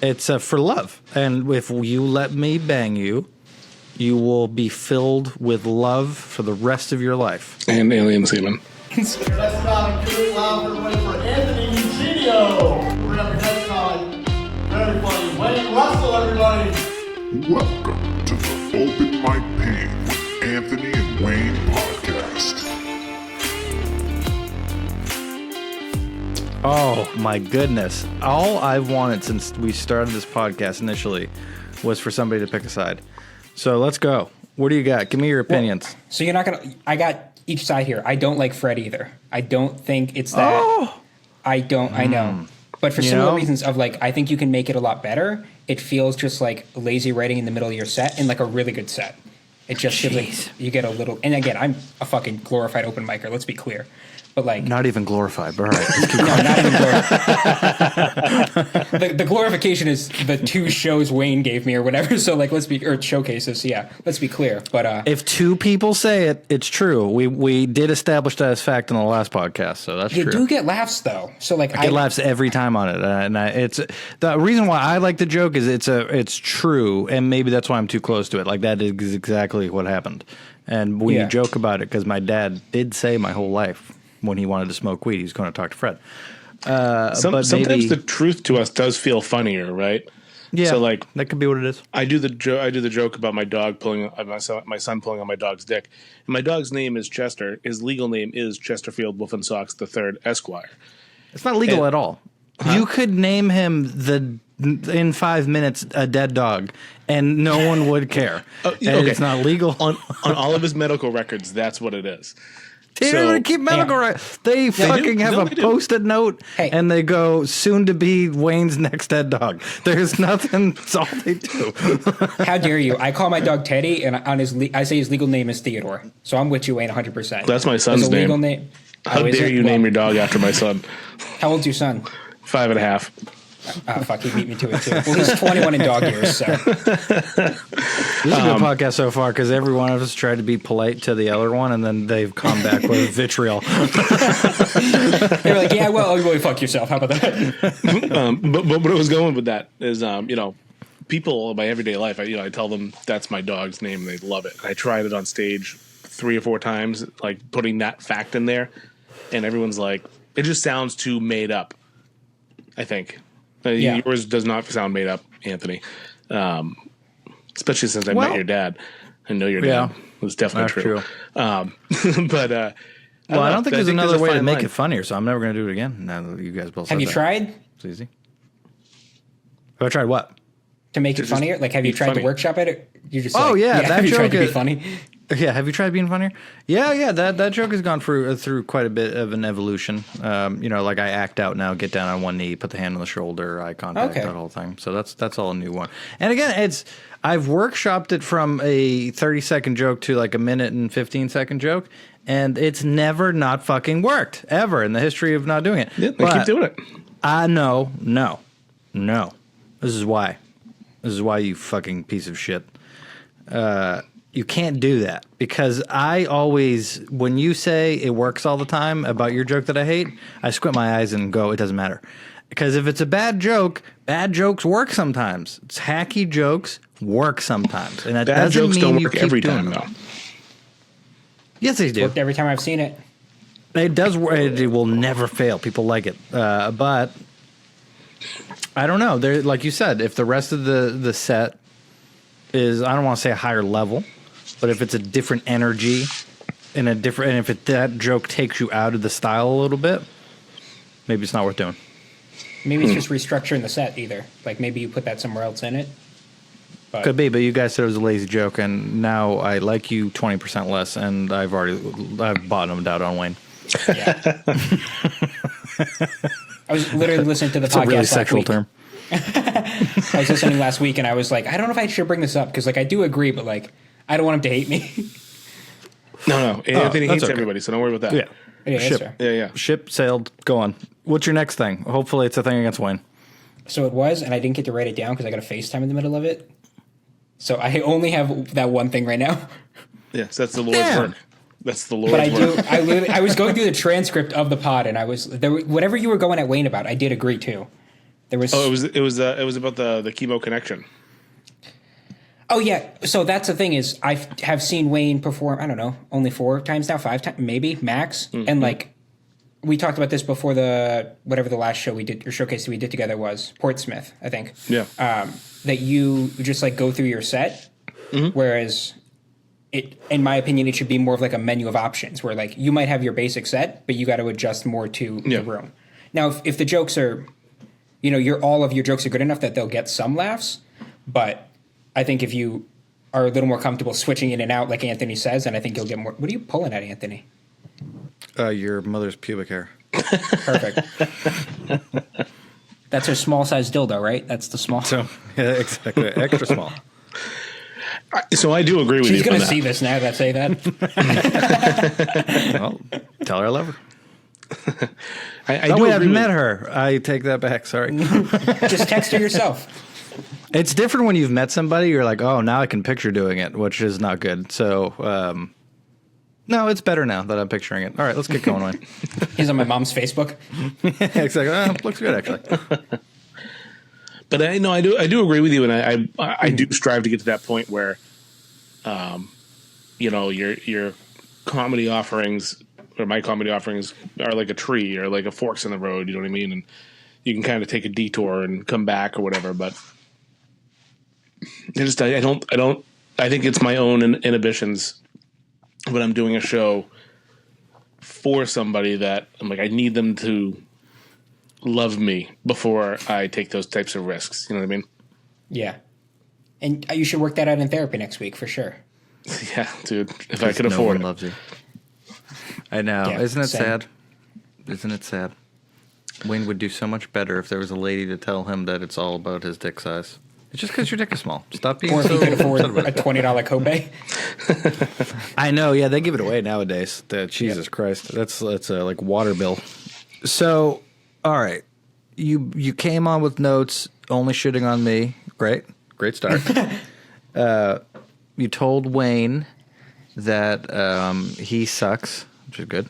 It's for love. And if you let me bang you, you will be filled with love for the rest of your life. And alien semen. Next comic, give it loud everybody for Anthony Eugenio. We're up next comic. Very funny. Wayne Russell, everybody. Welcome to the Open Mic Pain with Anthony and Wayne podcast. Oh my goodness. All I've wanted since we started this podcast initially was for somebody to pick a side. So let's go. What do you got? Give me your opinions. Well, so you're not going to... I got each side here. I don't like Fred either. I don't think it's that... Oh! I know. But for similar reasons of like, I think you can make it a lot better. It feels just like lazy writing in the middle of your set in like a really good set. It just feels like you get a little... And again, I'm a fucking glorified open micer. Let's be clear. But like... Not even glorified, but all right. No, not even glorified. The glorification is the 2 shows Wayne gave me or whatever. So like, let's be... Or showcases, yeah. Let's be clear. But... if 2 people say it, it's true. We did establish that as fact in the last podcast, so that's true. You do get laughs, though. So like... I get laughs every time on it. And it's... The reason why I like the joke is it's true, and maybe that's why I'm too close to it. Like, that is exactly what happened. And when you joke about it, because my dad did say my whole life... when he wanted to smoke weed, he was going to talk to Fred. Sometimes the truth to us does feel funnier, right? Yeah, so like that could be what it is. I do the joke about my dog pulling my son pulling on my dog's dick. And my dog's name is Chester. His legal name is Chesterfield Wolfensox III Esquire. It's not legal at all. Huh? You could name him in 5 minutes a dead dog, and no one would care. Okay. It's not legal on all of his medical records. That's what it is. They don't keep medical records. They fucking have a post-it note, and they go, soon to be Wayne's next dead dog. There's nothing. That's all they do. How dare you? I call my dog Teddy, and I say his legal name is Theodore. So I'm with you, Wayne, 100%. That's my son's name. Legal name. How dare you name your dog after my son? How old's your son? 5.5. Oh, fuck, he beat me to it, too. Well, he's 21 in dog years, so. This is a good podcast so far, because every one of us tried to be polite to the other one, and then they've come back with vitriol. They were like, yeah, well, go fuck yourself. How about that? But what I was going with that is, people in my everyday life, I tell them that's my dog's name, and they love it. I tried it on stage 3 or 4 times, like putting that fact in there, and everyone's like, it just sounds too made up, I think. Yours does not sound made up, Anthony. Especially since I met your dad. I know your dad. It's definitely true. Well, I don't think there's another way to make it funnier, so I'm never going to do it again. Now that you guys both have you tried? It's easy. Have I tried what? To make it funnier? Like, have you tried to workshop it? You just that have you joke tried to be funny? Yeah, have you tried being funnier? Yeah, that joke has gone through quite a bit of an evolution. Like I act out now, get down on one knee, put the hand on the shoulder, eye contact, that whole thing. So that's all a new one. And again, I've workshopped it from a 30-second joke to like a minute and 15-second joke, and it's never not fucking worked ever in the history of not doing it. Yeah, they keep doing it. No. This is why, you fucking piece of shit. You can't do that, because I always, when you say it works all the time about your joke that I hate, I squint my eyes and go, it doesn't matter. Because if it's a bad jokes work sometimes. It's hacky jokes work sometimes. And that bad doesn't jokes mean don't you work keep every doing time, them. though. Yes, they do. Worked every time I've seen it. It does work. It will never fail. People like it. But I don't know. There, like you said, if the rest of the set is, I don't want to say a higher level, but if it's a different energy and if that joke takes you out of the style a little bit, maybe it's not worth doing. Maybe it's just restructuring the set either. Like maybe you put that somewhere else in it. Could be, but you guys said it was a lazy joke, and now I like you 20% less, and I've bottomed out on Wayne. Yeah. I was literally listening to the podcast. It's a really sexual term. I was listening last week, and I was like, I don't know if I should bring this up, because like I do agree, but like I don't want him to hate me. No. Anthony hates everybody, so don't worry about that. Yeah. Ship sailed. Go on. What's your next thing? Hopefully it's a thing against Wayne. So it was, and I didn't get to write it down because I got a FaceTime in the middle of it. So I only have that one thing right now. Yes, that's the Lord's work. That's the Lord's work. But I was going through the transcript of the pod, and I was there. Whatever you were going at Wayne about, I did agree to. There was. Oh, it was about the chemo connection. Oh yeah, so that's the thing is I have seen Wayne perform. I don't know, only 4 times now, 5 times maybe max, and like we talked about this before the last show we did or showcase that we did together was Portsmouth, I think. Yeah. That you just like go through your set, whereas it, in my opinion, it should be more of like a menu of options where like you might have your basic set, but you got to adjust more to the room. Now, if the jokes are, all of your jokes are good enough that they'll get some laughs, but I think if you are a little more comfortable switching in and out, like Anthony says, then I think you'll get more. What are you pulling at, Anthony? Your mother's pubic hair. Perfect. That's her small size dildo, right? That's the small. So yeah, exactly, extra small. So I do agree with you. She's going to see this now that I say that. Well, tell her I love her. I Oh do wait, agree I've with- met her. I take that back. Sorry. Just text her yourself. It's different when you've met somebody. You're like, oh, now I can picture doing it, which is not good. So, no, it's better now that I'm picturing it. All right, let's get going. Wayne. He's on my mom's Facebook. Exactly. Looks good, actually. But I do agree with you, and I do strive to get to that point where, your comedy offerings or my comedy offerings are like a tree or like a forks in the road. You know what I mean? And you can kind of take a detour and come back or whatever. But I think it's my own inhibitions when I'm doing a show for somebody that I'm like, I need them to love me before I take those types of risks. You know what I mean? Yeah. And you should work that out in therapy next week for sure. Yeah, dude. If I could No afford one it. loves you. I know. Yeah, Isn't it same. sad? Isn't it sad? Wayne would do so much better if there was a lady to tell him that it's all about his dick size. It's just because your dick is small. Stop being Or if so you could afford upset about a it. $20 cobay. I know. Yeah, they give it away nowadays. Jesus Christ, that's like water bill. So, all right, you came on with notes, only shitting on me. Great start. You told Wayne that he sucks, which is good.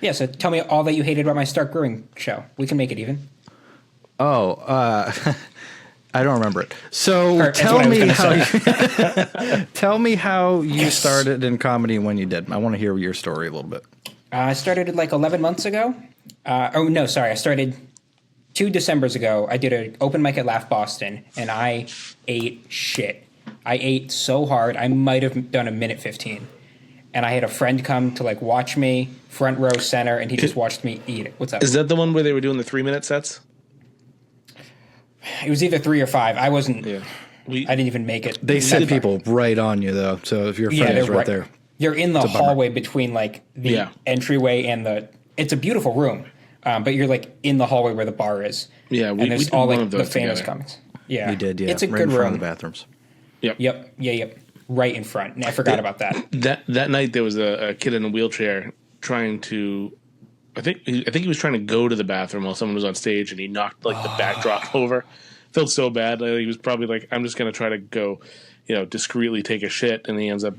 Yeah, so tell me all that you hated about my Stark Brewing show. We can make it even. Oh, I don't remember it. So That's tell what I was me gonna tell me how you started in comedy and when you did. I want to hear your story a little bit. I started like 11 months ago. I started 2 Decembers ago. I did an open mic at Laugh Boston, and I ate shit. I ate so hard, I might have done a minute 15. And I had a friend come to like watch me, front row center, and he just watched me eat it. What's up? Is that the one where they were doing the 3-minute sets? It was either 3 or 5. I wasn't. Yeah. I didn't even make it. They sent people right on you though, so if your friend is they're right there, You're in the It's a bummer. hallway between like the entryway and the. It's a beautiful room, but you're like in the hallway where the bar is. Yeah, and we there's did all one like of the those famous together. comics. Yeah, you did. Yeah, it's a right good in front room. of the bathrooms. Yep. Right in front. And I forgot about that. That night there was a kid in a wheelchair trying to. I think he was trying to go to the bathroom while someone was on stage, and he knocked like the backdrop over. Felt so bad. Like, he was probably like, "I'm just gonna try to go, discreetly take a shit," and he ends up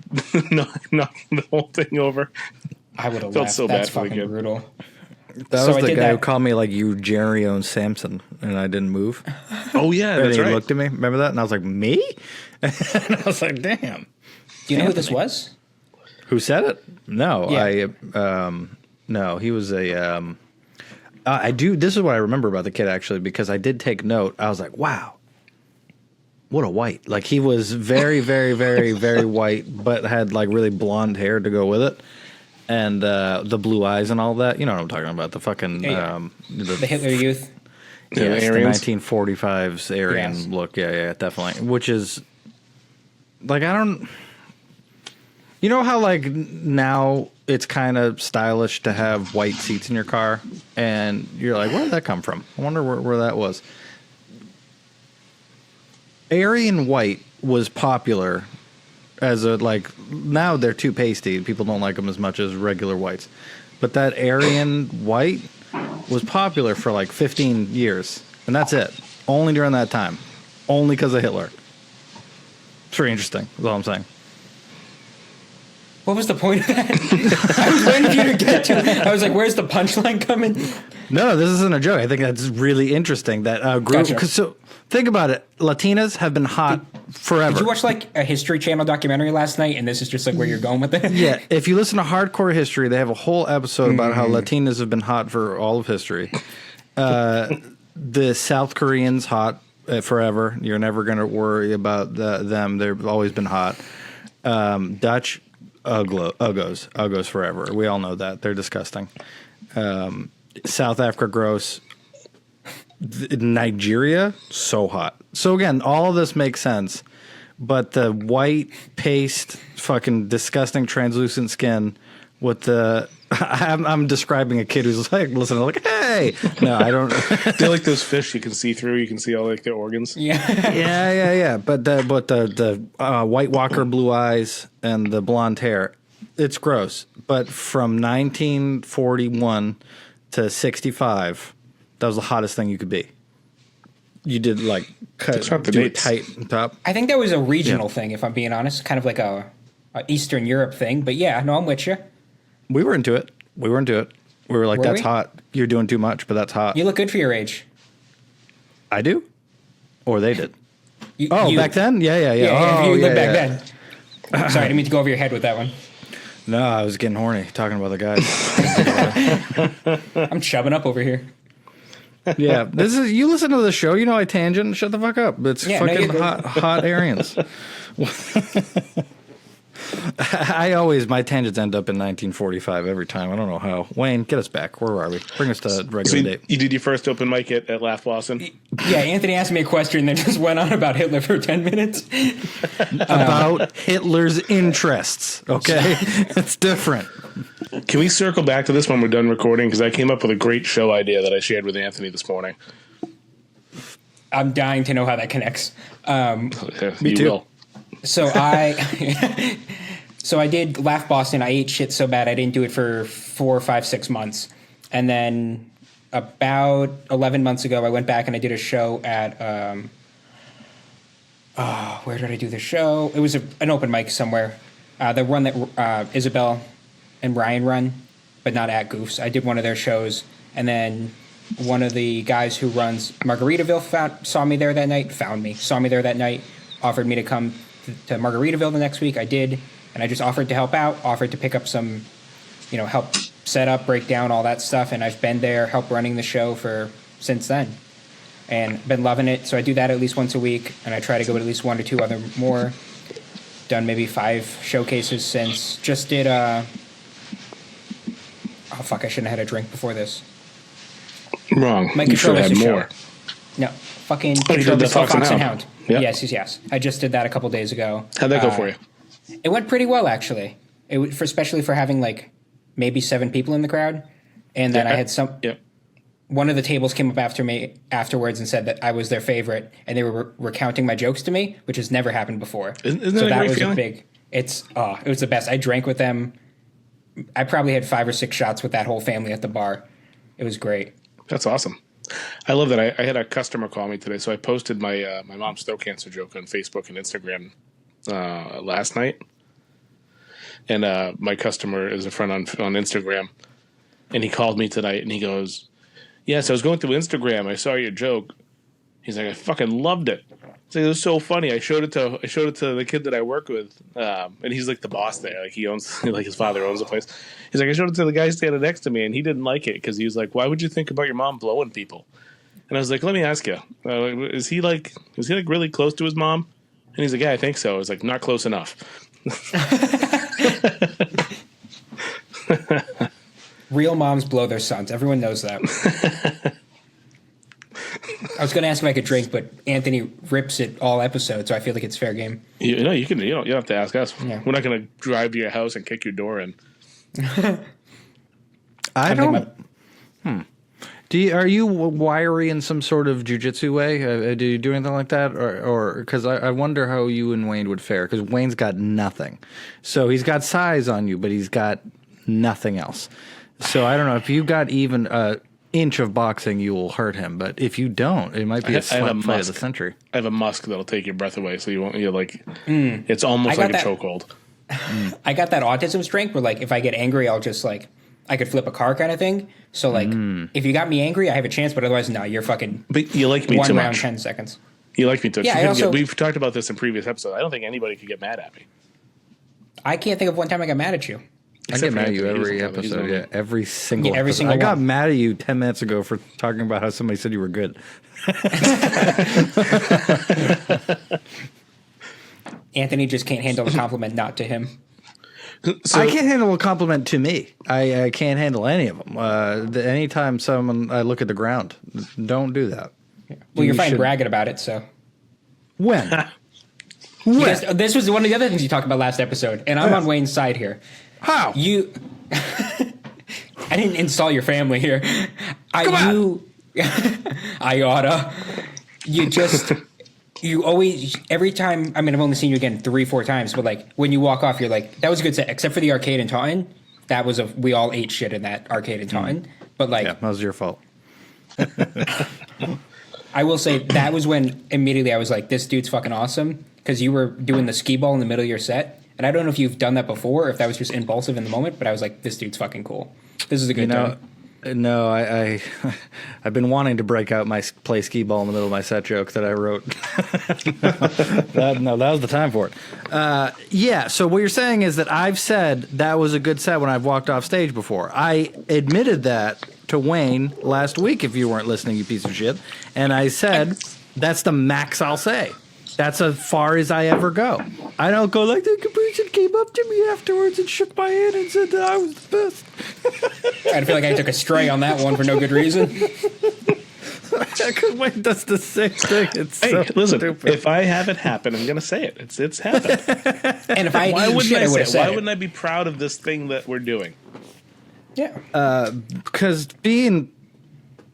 knocking the whole thing over. I would have Felt laughed. so That's bad for the fucking kid. brutal. That So was I the did guy who that. called me like you, Jerry owns Samson, and I didn't move. Oh yeah, And that's he right. looked at me. Remember that? And I was like, me? And I was like, damn. Do you know who this was? Who said it? No, Yeah. no, he was a. I do. This is what I remember about the kid actually, because I did take note. I was like, wow, what a white! Like he was very, very, very, very white, but had like really blonde hair to go with it, and the blue eyes and all that. You know what I'm talking about? The fucking Yeah. The Hitler Youth. yes, the Aryans. 1945's Aryan Yes. look. Yeah, definitely. Which is like I don't. You know how like now it's kind of stylish to have white seats in your car, and you're like, where did that come from? I wonder where that was. Aryan white was popular as a like now they're too pasty. People don't like them as much as regular whites, but that Aryan white was popular for like 15 years, and that's it. Only during that time, only because of Hitler. It's very interesting. Is all I'm saying. What was the point of that? I was waiting for you to get to it. I was like, where's the punchline coming? No, this isn't a joke. I think that's really interesting. That group. Gotcha. So think about it. Latinas have been hot forever. Did you watch like a History Channel documentary last night? And this is just like where you're going with it? Yeah. If you listen to Hardcore History, they have a whole episode about how Latinas have been hot for all of history. The South Koreans hot forever. You're never going to worry about them. They've always been hot. Dutch. Uggos forever. We all know that. They're disgusting. South Africa, gross. Nigeria, so hot. So again, all of this makes sense. But the white paste, fucking disgusting translucent skin with the... I'm describing a kid who's like, listening, like, hey! No, I don't... They're like those fish you can see through. You can see all like their organs. Yeah. Yeah. But the White Walker blue eyes and the blonde hair, it's gross. But from 1941 to 65, that was the hottest thing you could be. You did like cut do it tight on top. I think that was a regional thing, if I'm being honest, kind of like a Eastern Europe thing. But yeah, no, I'm with you. We were into it. We were like, that's hot. You're doing too much, but that's hot. You look good for your age. I do? Or they did? You, back then? Yeah. Yeah, you look back then. Sorry, I didn't mean to go over your head with that one. No, I was getting horny talking about the guys. I'm chubbing up over here. Yeah, this is you listen to the show, you know I tangent. Shut the fuck up. It's fucking hot Aryans. My tangents end up in 1945 every time. I don't know how. Wayne, get us back. Where are we? Bring us to regular date. You did your first open mic at Laugh Boston? Yeah, Anthony asked me a question and then just went on about Hitler for 10 minutes. About Hitler's interests, okay? It's different. Can we circle back to this when we're done recording? Because I came up with a great show idea that I shared with Anthony this morning. I'm dying to know how that connects. Me too. Will. So I did Laugh Boston. I ate shit so bad I didn't do it for 4, 5, 6 months. And then about 11 months ago, I went back and I did a show at, where did I do the show? It was an open mic somewhere. The one that Isabel and Ryan run, but not at Goofs. I did one of their shows. And then one of the guys who runs Margaritaville saw me there that night, offered me to come to Margaritaville the next week. I did, and I just offered to help out, offered to pick up some, help set up, break down, all that stuff, and I've been there, helped running the show since then, and been loving it. So I do that at least once a week, and I try to go to at least 1 or 2 other more. Done maybe 5 showcases since. Just did I shouldn't have had a drink before this. Wrong. My You should have had more. No, fucking Oh, you did the Fox and Hound. Yep. Yes. I just did that a couple days ago. How'd that go for you? It went pretty well, actually. Especially for having like maybe 7 people in the crowd, and then I had some. Yep. One of the tables came up after me afterwards and said that I was their favorite, and they were recounting my jokes to me, which has never happened before. Isn't that a great feeling? It was the best. I drank with them. I probably had 5 or 6 shots with that whole family at the bar. It was great. That's awesome. I love that. I had a customer call me today, so I posted my my mom's throat cancer joke on Facebook and Instagram last night. And my customer is a friend on Instagram, and he called me tonight, and he goes, "Yes, I was going through Instagram. I saw your joke." He's like, "I fucking loved it. It's like, it was so funny. I showed it to the kid that I work with, and he's like the boss there. Like he owns, like his father owns the place. He's like, I showed it to the guy standing next to me, and he didn't like it because he was like, why would you think about your mom blowing people? And I was like, let me ask you, is he like really close to his mom? And he's like, yeah, I think so. I was like, not close enough. Real moms blow their sons. Everyone knows that. I was going to ask if I could drink, but Anthony rips it all episode, so I feel like it's fair game. You can. You don't have to ask us. Yeah. We're not going to drive to your house and kick your door in. I don't. Are you wiry in some sort of jujitsu way? Do you do anything like that, or because I wonder how you and Wayne would fare? Because Wayne's got nothing, so he's got size on you, but he's got nothing else. So I don't know if you got even a inch of boxing, you will hurt him. But if you don't, it might be a slap fight of the century. I have a musk that'll take your breath away, so you won't. You're like, it's almost like a chokehold. I got that autism strength where like if I get angry, I'll just like I could flip a car kind of thing. So like if you got me angry, I have a chance, but otherwise, no, you're fucking. But you like me one too round, much. 10 seconds. You like me too much. Yeah, We've talked about this in previous episodes. I don't think anybody could get mad at me. I can't think of one time I got mad at you. I get mad at you every Anthony. He's episode. one of Yeah, them. every single. Yeah, every episode. single I got one. mad at you 10 minutes ago for talking about how somebody said you were good. Anthony just can't handle a compliment not to him. So, I can't handle a compliment to me. I can't handle any of them. Anytime I look at the ground, don't do that. Well, you're You fine should- bragging about it, so. When? You When? guys, this was one of the other things you talked about last episode, and I'm on Wayne's side here. How? You, I didn't install your family here. I oughta. You always, every time, I mean, I've only seen you again 3-4 times, but like when you walk off, you're like, that was a good set, except for the arcade in Taunton. We all ate shit in that arcade in Taunton. But like, Yeah, that was your fault. I will say that was when immediately I was like, this dude's fucking awesome. Because you were doing the skee ball in the middle of your set. And I don't know if you've done that before or if that was just impulsive in the moment, but I was like, this dude's fucking cool. This is a good time. No, I've been wanting to break out my play skee ball in the middle of my set joke that I wrote. That was the time for it. Yeah, so what you're saying is that I've said that was a good set when I've walked off stage before. I admitted that to Wayne last week, if you weren't listening, you piece of shit. And I said, that's the max I'll say. That's as far as I ever go. I don't go like the person came up to me afterwards and shook my hand and said that I was the best. I feel like I took a stray on that one for no good reason. Because Wayne does the same thing. It's hey, so listen, stupid. if I have it happen, I'm going to say it. It's happened. And if I Why had eaten wouldn't shit, I I would say have it? said Why it. wouldn't I be proud of this thing that we're doing? Yeah. Because being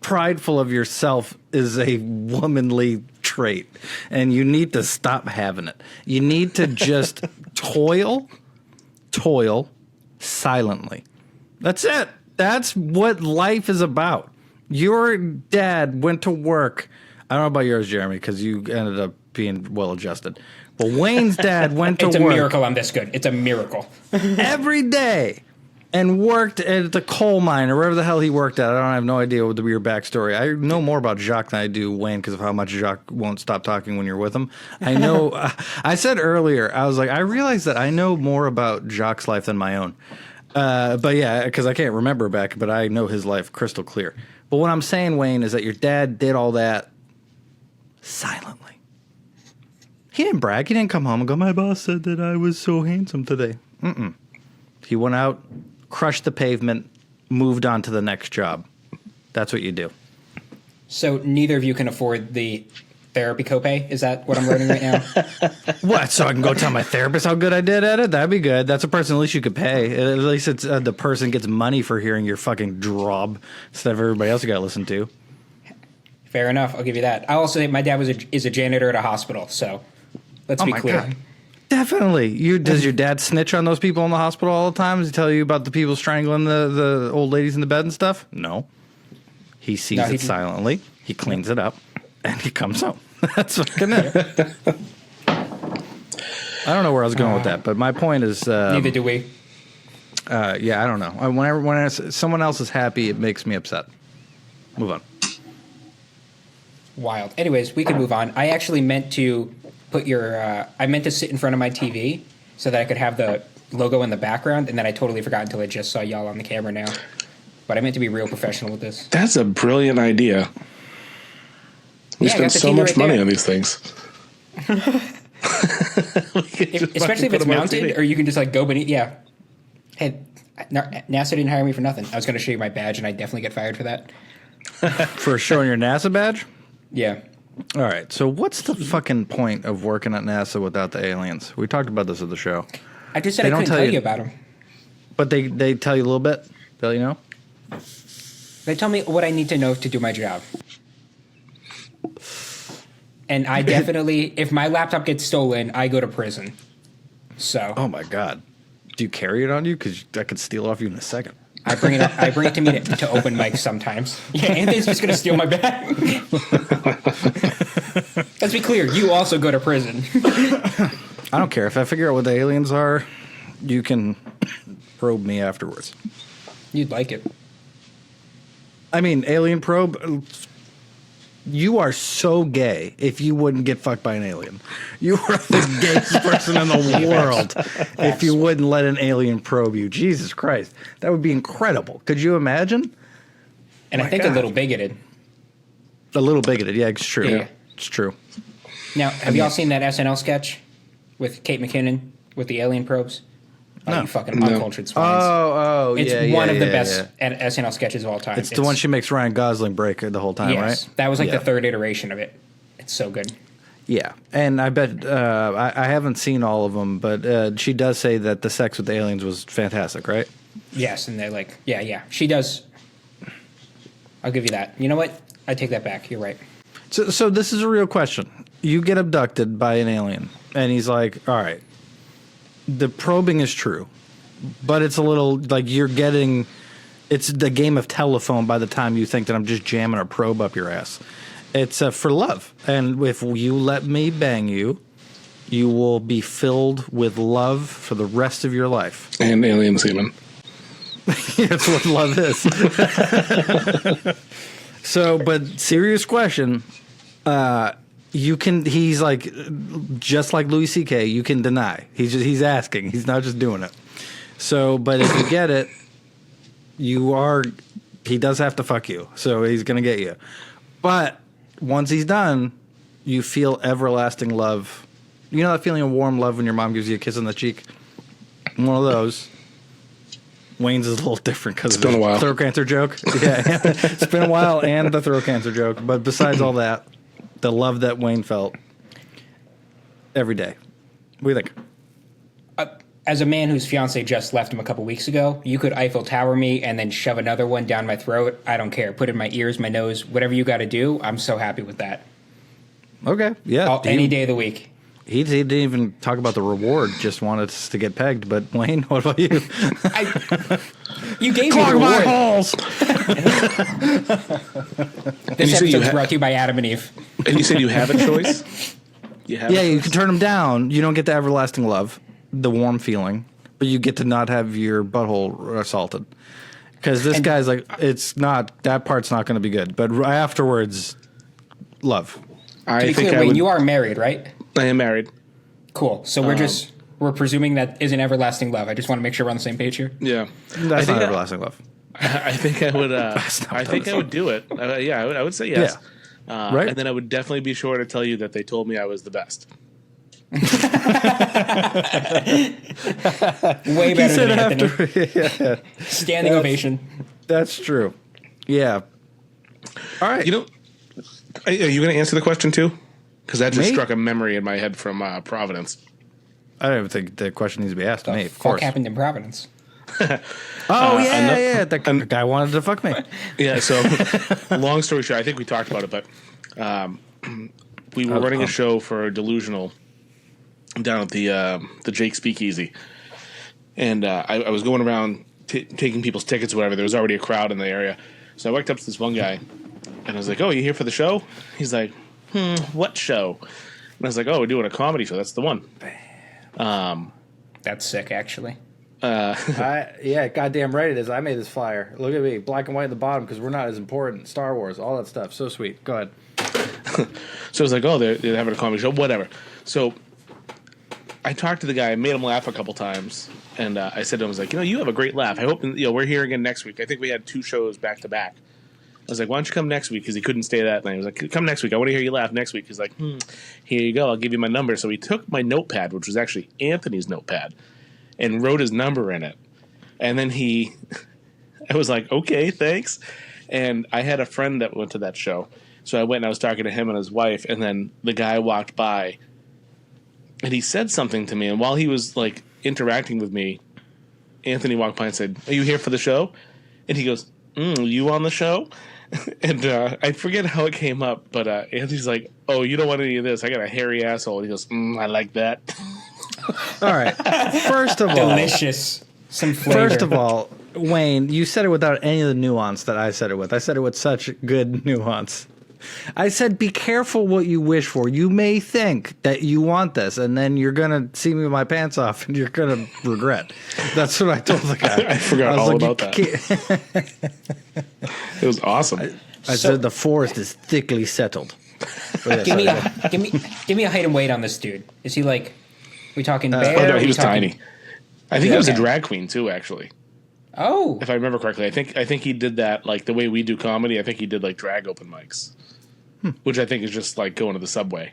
prideful of yourself is a womanly trait, and you need to stop having it. You need to just toil silently. That's it. That's what life is about. Your dad went to work. I don't know about yours, Jeremy, because you ended up being well adjusted. But Wayne's dad went to It's a work miracle I'm this good. It's a miracle. every day and worked at the coal mine or wherever the hell he worked at. I have no idea what your backstory. I know more about Jacques than I do Wayne because of how much Jacques won't stop talking when you're with him. I know. I said earlier, I was like, I realized that I know more about Jacques' life than my own. But yeah, because I can't remember back, but I know his life crystal clear. But what I'm saying, Wayne, is that your dad did all that silently. He didn't brag. He didn't come home and go, my boss said that I was so handsome today. Mm-mm. He went out, crushed the pavement, moved on to the next job. That's what you do. So neither of you can afford the therapy copay? Is that what I'm learning right now? What? So I can go tell my therapist how good I did at it? That'd be good. That's a person at least you could pay. At least it's the person gets money for hearing your fucking drob instead of everybody else you got to listen to. Fair enough. I'll give you that. I also think my dad is a janitor at a hospital, so let's be clear. God. Definitely. Does your dad snitch on those people in the hospital all the time? Does he tell you about the people strangling the old ladies in the bed and stuff? No. He sees it silently. He cleans it up, and he comes home. That's fucking it. I don't know where I was going with that, but my point is... Neither do we. yeah, I don't know. When someone else is happy, it makes me upset. Move on. Wild. Anyways, we can move on. I actually meant to put I meant to sit in front of my TV so that I could have the logo in the background, and then I totally forgot until I just saw y'all on the camera now. But I meant to be real professional with this. That's a brilliant idea. We Yeah, I got spend the so TV much right money there. on these things. Especially if it's mounted, or you can just like go beneath. Yeah. Hey, NASA didn't hire me for nothing. I was going to show you my badge, and I'd definitely get fired for that. For showing your NASA badge? Yeah. All right. So what's the fucking point of working at NASA without the aliens? We talked about this at the show. I just said They I don't couldn't tell tell you- you about them. But they tell you a little bit? They let you know? They tell me what I need to know to do my job. And I definitely, if my laptop gets stolen, I go to prison. So Oh, my God. Do you carry it on you? Because I could steal it off you in a second. I bring it up. I bring it to me to open mics sometimes. Yeah, Anthony's just gonna steal my bag. Let's be clear. You also go to prison. I don't care. If I figure out what the aliens are, You can probe me afterwards. You'd like it. I mean, alien probe. You are so gay if you wouldn't get fucked by an alien. You are the gayest person in the world if you wouldn't let an alien probe you. Jesus Christ. That would be incredible. Could you imagine? And I think God. a little bigoted. A little bigoted. Yeah, it's true. Yeah. It's true. Now, have y'all seen that SNL sketch with Kate McKinnon with the alien probes? Oh, No. you fucking uncultured swines. It's yeah. one of the yeah, best yeah. SNL sketches of all time. It's the one she makes Ryan Gosling break the whole time, yes, right? that was like Yeah. the third iteration of it. It's so good. Yeah, and I bet I haven't seen all of them, but she does say that the sex with the aliens was fantastic, right? Yes, and they're like, yeah. She does. I'll give you that. You know what? I take that back. You're right. So this is a real question. You get abducted by an alien, and he's like, all right, the probing is true, but it's a little like you're getting, it's the game of telephone by the time you think that I'm just jamming a probe up your ass. It's for love. And if you let me bang you, you will be filled with love for the rest of your life. And alien semen. That's what love is. So, but serious question. He's like, just like Louis C.K., you can deny. He's asking. He's not just doing it. So, but if you get it, he does have to fuck you. So he's going to get you. But once he's done, you feel everlasting love. You know that feeling of warm love when your mom gives you a kiss on the cheek? One of those. Wayne's is a little different because of been a while. throat cancer joke. Yeah, it's been a while, and the throat cancer joke. But besides all that, the love that Wayne felt every day. What do you think? As a man whose fiance just left him a couple weeks ago, you could Eiffel Tower me and then shove another one down my throat. I don't care. Put it in my ears, my nose, whatever you got to do. I'm so happy with that. Okay, yeah. Any day of the week. He didn't even talk about the reward. Just wanted us to get pegged. But Wayne, what about you? You gave me the Clog my reward. holes. This said you episode's brought to you by Adam and Eve. And you said you have a choice? You have Yeah, a you choice? can turn them down. You don't get the everlasting love, the warm feeling, but you get to not have your butthole assaulted. Because this guy's like, it's not, that part's not going to be good. But afterwards, love. To I be think clear, I Wayne, would. you are married, right? I am married. Cool. So we're presuming that isn't everlasting love. I just want to make sure we're on the same page here. Yeah. That's think not I- everlasting love. I think I would. not I think I would do it. Yeah, I would say yes. Yeah. Right. And then I would definitely be sure to tell you that they told me I was the best. Way better than Anthony. Yeah, Standing ovation. that's true. Yeah. All right. You know, are you going to answer the question too? Because that just Me? struck a memory in my head from Providence. I don't even think the question needs to be asked to me. Of Fuck course. happened in Providence. Oh, yeah. The guy wanted to fuck me. Yeah. So, long story short, I think we talked about it, but we were running a show for Delusional down at the Jake Speakeasy, and I was going around taking people's tickets or whatever. There was already a crowd in the area, so I walked up to this one guy, and I was like, "Oh, you here for the show?" He's like, "What show?" And I was like, "Oh, we're doing a comedy show. That's the one." That's sick, actually. Yeah, goddamn right it is. I made this flyer. Look at me, black and white at the bottom because we're not as important. Star Wars, all that stuff. So sweet. Go ahead. So I was like, "Oh, they're having a comedy show, whatever." So I talked to the guy, I made him laugh a couple times, and I said to him, "I was like, you have a great laugh. I hope we're here again next week. I think we had 2 shows back to back." I was like, "Why don't you come next week?" Because he couldn't stay that night. I was like, "Come next week. I want to hear you laugh next week." He's like, "Here you go. I'll give you my number." So he took my notepad, which was actually Anthony's notepad, and wrote his number in it. And then I was like, "Okay, thanks." And I had a friend that went to that show, so I went and I was talking to him and his wife, and then the guy walked by, and he said something to me. And while he was like interacting with me, Anthony walked by and said, "Are you here for the show?" And he goes, "You on the show?" And I forget how it came up, but Anthony's like, "Oh, you don't want any of this. I got a hairy asshole." And he goes, "I like that." All right. First of all, Delicious. Some flavor. First of all, Wayne, you said it without any of the nuance that I said it with. I said it with such good nuance. I said, be careful what you wish for. You may think that you want this, and then you're gonna see me with my pants off, and you're gonna regret. That's what I told the guy. I forgot all about that. It was awesome. I said the forest is thickly settled. Give me a height and weight on this dude. Is he like? We talking bear? Oh no, he we was talking, tiny. I think he was a Okay. drag queen too, actually. Oh, If I remember correctly, I think he did that like the way we do comedy. I think he did like drag open mics, which I think is just like going to the subway.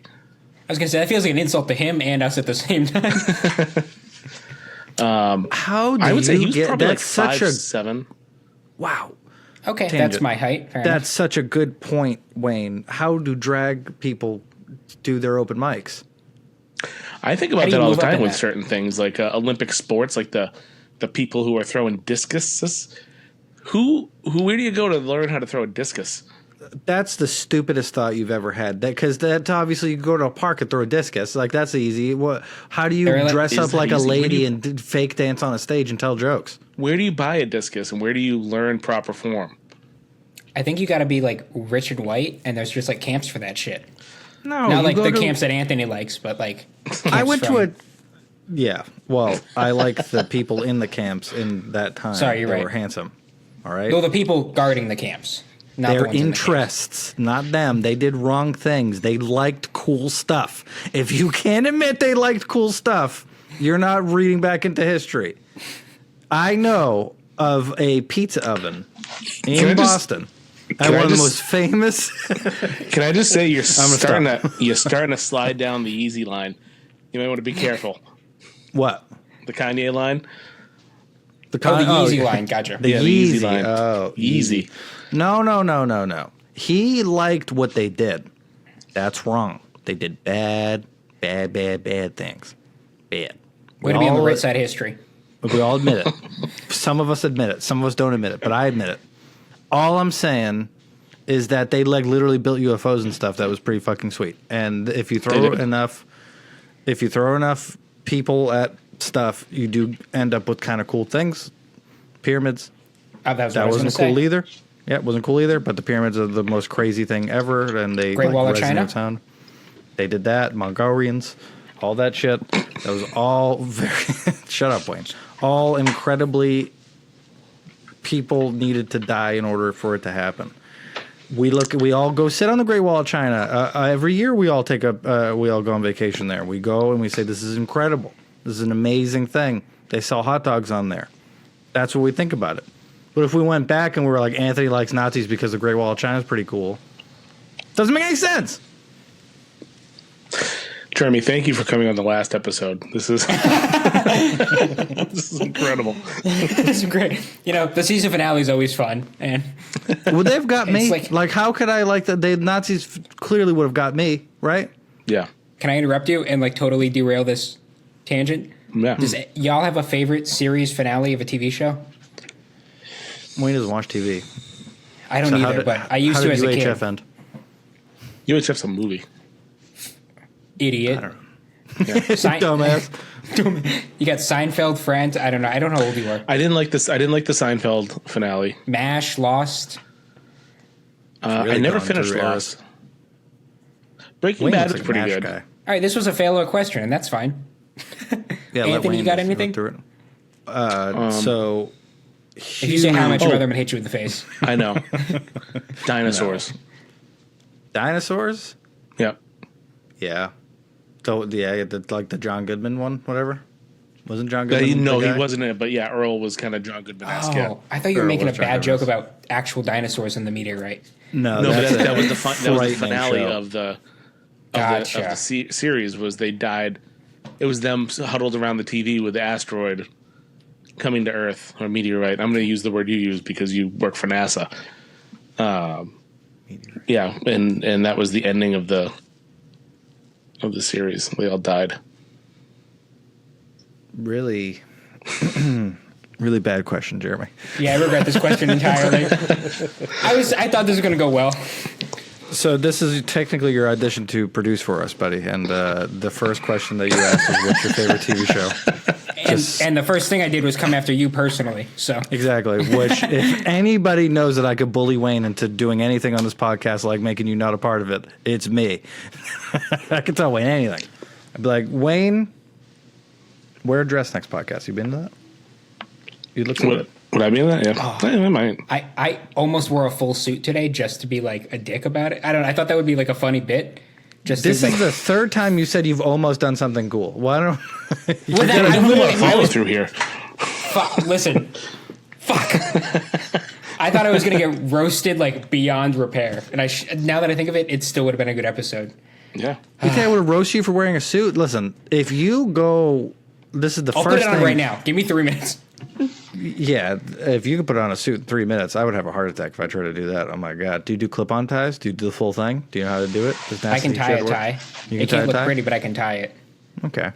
I was gonna say that feels like an insult to him and us at the same time. How do I would say he you was get? probably like That's such a 5'7". wow. Okay, Tangent. that's my height. Fair That's such a good point, Wayne. How do drag people do their open mics? I think How about do that you all the move up time in with that? certain things like Olympic sports, like the people who are throwing discus. Where do you go to learn how to throw a discus? That's the stupidest thought you've ever had. Because that's obviously you go to a park and throw a discus. Like that's easy. What? How do you Really? dress Is up that like a easy? When lady you- and fake dance on a stage and tell jokes? Where do you buy a discus and where do you learn proper form? I think you got to be like rich and white, and there's just like camps for that shit. No, Not you like go the to- camps that Anthony likes, but like I went to a. from- Yeah, well, I like the people in the camps in that time. Sorry, you're that right. were handsome. All right, No, the people guarding the camps. Not the their ones in the camps. interests, not them. They did wrong things. They liked cool stuff. If you can't admit they liked cool stuff, you're not reading back into history. I know of a pizza oven I in just- Boston. At can I one of the just- most famous. Can I just say you're starting stop. you're starting to slide down the easy line. You might want to be careful. What? The Kanye line. Oh, the Yeezy yeah. line. Gotcha. The Yeah, the Yeezy Yeezy line. Oh, Easy. No. He liked what they did. That's wrong. They did bad things. Bad. Way to be on the right side of history. We all admit it. Some of us admit it. Some of us don't admit it, but I admit it. All I'm saying is that they like literally built UFOs and stuff that was pretty fucking sweet. And if you throw did. enough people at stuff, you do end up with kind of cool things. Pyramids. Oh, that was what That I was wasn't gonna cool say. either. Yeah, it wasn't cool either. But the pyramids are the most crazy thing ever, and they Great Wall of resin China? their town. They did that. Mongolians, all that shit. That was all very. Shut up, Wayne. All incredibly. People needed to die in order for it to happen. We all go sit on the Great Wall of China every year. We all we all go on vacation there. We go and we say, "This is incredible. This is an amazing thing." They sell hot dogs on there. That's what we think about it. But if we went back and we were like, Anthony likes Nazis because the Great Wall of China is pretty cool, doesn't make any sense. Jeremy, thank you for coming on the last episode. This is this is incredible. It's great. You know, the season finale is always fun, and Well, they've got me. It's Like, how could I like that? The Nazis clearly would have got me, right? Yeah. can I interrupt you and like totally derail this tangent? Yeah. Does y'all have a favorite series finale of a TV show? Wayne doesn't watch TV. I don't So either, but I used to as a UHF kid. end? UHF's a movie. Idiot. I don't know. Sein- Dumbass. You got Seinfeld, Friends. I don't know. I don't know how old you are. I didn't like this. I didn't like the Seinfeld finale. MASH, Lost. I Really never gone finished through Lost. Breaking Wayne Bad looks was like a pretty MASH good. guy. All right, this was a fail of a question, and that's fine. Yeah, let Anthony, Wayne you got just go anything? through it. So, If you say how much your Oh. mother, I'm gonna hit you in the face. I know. Dinosaurs. dinosaurs. Yep. Yeah. So yeah, like the John Goodman one, whatever. Wasn't John Goodman? No, the he guy? wasn't in it, but yeah, Earl was kind of John Goodman-esque. Oh, Yeah. I thought you were Or making a what's John bad joke Goodman's? about actual dinosaurs in the meteorite. No, No, but that's that was a the that was the frightening finale show. of the Gotcha. series. Was they died? It was them huddled around the TV with the asteroid coming to Earth or meteorite. I'm going to use the word you use because you work for NASA. Yeah, and that was the ending of the series. They all died. Really, really bad question, Jeremy. Yeah, I regret this question entirely. I thought this was gonna go well. So this is technically your audition to produce for us, buddy. And the first question that you asked is, what's your favorite TV show? And the first thing I did was come after you personally. So Exactly. Which, if anybody knows that I could bully Wayne into doing anything on this podcast, like making you not a part of it, it's me. I could tell Wayne anything. I'd be like, Wayne, wear a dress next podcast. You been to that? You look good. Would I be in that? Yeah, I might. I almost wore a full suit today just to be like a dick about it. I thought that would be like a funny bit. Just This to, is the third time you said you've almost done something cool. Why don't? Well, then I Follow was through here. listen. Fuck. I thought I was gonna get roasted like beyond repair, and now that I think of it, it still would have been a good episode. Yeah. You think I would roast you for wearing a suit? Listen, if you go, this is the I'll first put it on thing right now. Give me 3 minutes. Yeah, if you could put on a suit in 3 minutes, I would have a heart attack if I tried to do that. Oh my god! Do you do clip-on ties? Do you do the full thing? Do you know how to do it? Does I can NASA tie a work? tie. You It can tie can't a look tie? pretty, but I can tie it. Okay.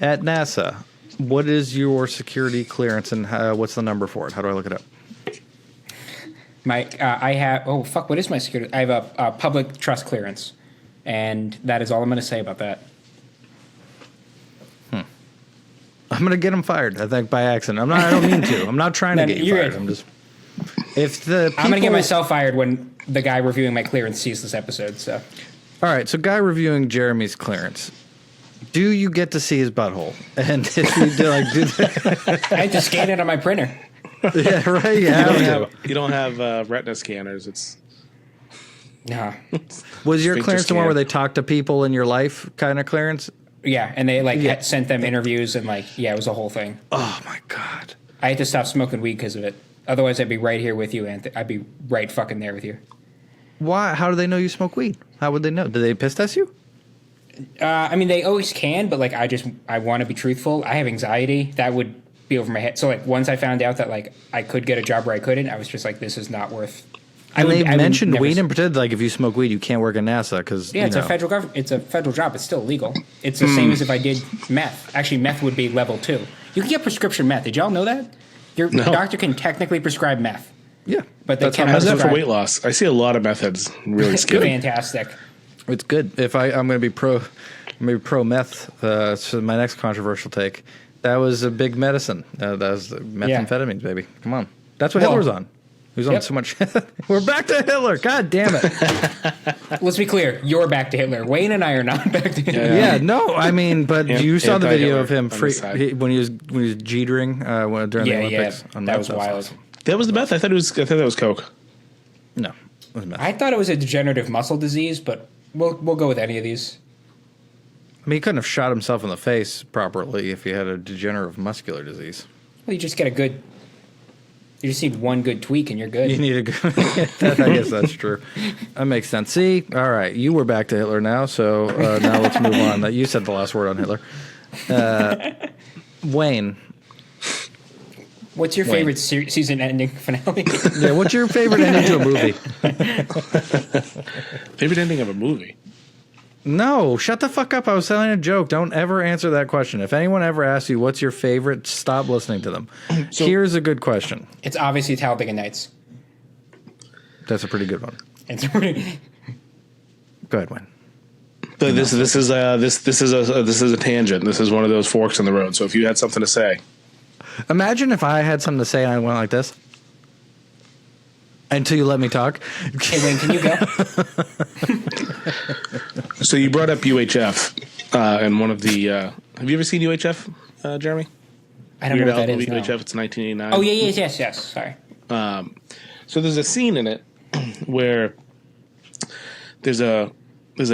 At NASA, what is your security clearance and what's the number for it? How do I look it up? I have. Oh fuck! What is my security? I have a public trust clearance, and that is all I'm going to say about that. I'm gonna get him fired. I think by accident. I don't mean to. I'm not trying to No, get you you're fired. good. I'm just. If the I'm going to get people- myself fired when the guy reviewing my clearance sees this episode. So All right. So, guy reviewing Jeremy's clearance. Do you get to see his butthole? And if you do, like, do that, I had to scan it on my printer. yeah, right. Yeah. You don't have retina scanners. It's Nah. Was your Sphincter clearance the one scan. where they talk to people in your life kind of clearance? Yeah, and they like Yeah. sent them interviews and like it was a whole thing. Oh my god. I had to stop smoking weed because of it. Otherwise, I'd be right here with you, Anthony. I'd be right fucking there with you. Why? How do they know you smoke weed? How would they know? Did they piss test you? I mean, they always can, but like I want to be truthful. I have anxiety. That would be over my head. So like once I found out that like I could get a job where I couldn't, I was just like, this is not worth. And they I would mentioned never weed and pretended like if you smoke weed, you can't work at NASA because Yeah, it's a federal government. It's a federal job. It's still illegal. It's the same as if I did meth. Actually, meth would be level 2. You can get prescription meth. Did y'all know that? Your doctor can technically prescribe meth. Yeah, But they that's how cannot how's that for prescribe- weight loss? I see a lot of methods really skinny. Fantastic. it's good. If I'm going to be pro meth. So my next controversial take. That was a big medicine. That was the methamphetamines, baby. Come on, that's what Well, Hitler was on. He was on yep. so much. We're back to Hitler. God damn it. Let's be clear. You're back to Hitler. Wayne and I are not back to Hitler. Yeah, no, I mean, but you saw the video of him Anti-Hitler on the side. when he was jeetering during the Olympics. Yeah. That was wild. awesome. That was the meth. I thought that was coke. No, it was meth. I thought it was a degenerative muscle disease, but we'll go with any of these. I mean, he couldn't have shot himself in the face properly if he had a degenerative muscular disease. Well, you just get a good. You just need one good tweak and you're good. You need a good. I guess that's true. That makes sense. See, all right, you were back to Hitler now, so now let's move on. You said the last word on Hitler. Wayne. What's your favorite season-ending finale? Yeah, what's your favorite ending to a movie? Favorite ending of a movie? No, shut the fuck up. I was telling a joke. Don't ever answer that question. If anyone ever asks you what's your favorite, stop listening to them. Here's a good question. It's obviously Talladega Nights. That's a pretty good one. It's pretty. Go ahead, Wayne. So this is a tangent. This is one of those forks in the road. So if you had something to say, Imagine if I had something to say and I went like this. Until you let me talk. Hey, Wayne, can you go? so you brought up UHF and one of the. Have you ever seen UHF, Jeremy? I don't know what that is. Movie, No. UHF. It's 1989. Oh, yes. Sorry. So there's a scene in it where there's a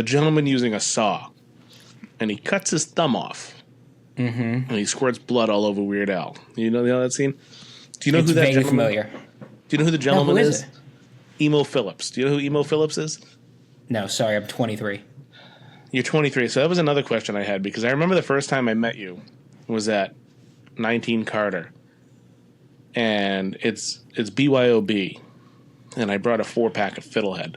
gentleman using a saw, and he cuts his thumb off, and he squirts blood all over Weird Al. You know that scene? Do you know It's who that vaguely gentleman? familiar. Do you know who the gentleman who is? is it? Emo Phillips. Do you know who Emo Phillips is? No, sorry, I'm 23. You're 23. So that was another question I had because I remember the first time I met you was at 19 Carter, and it's BYOB, and I brought a 4-pack of Fiddlehead,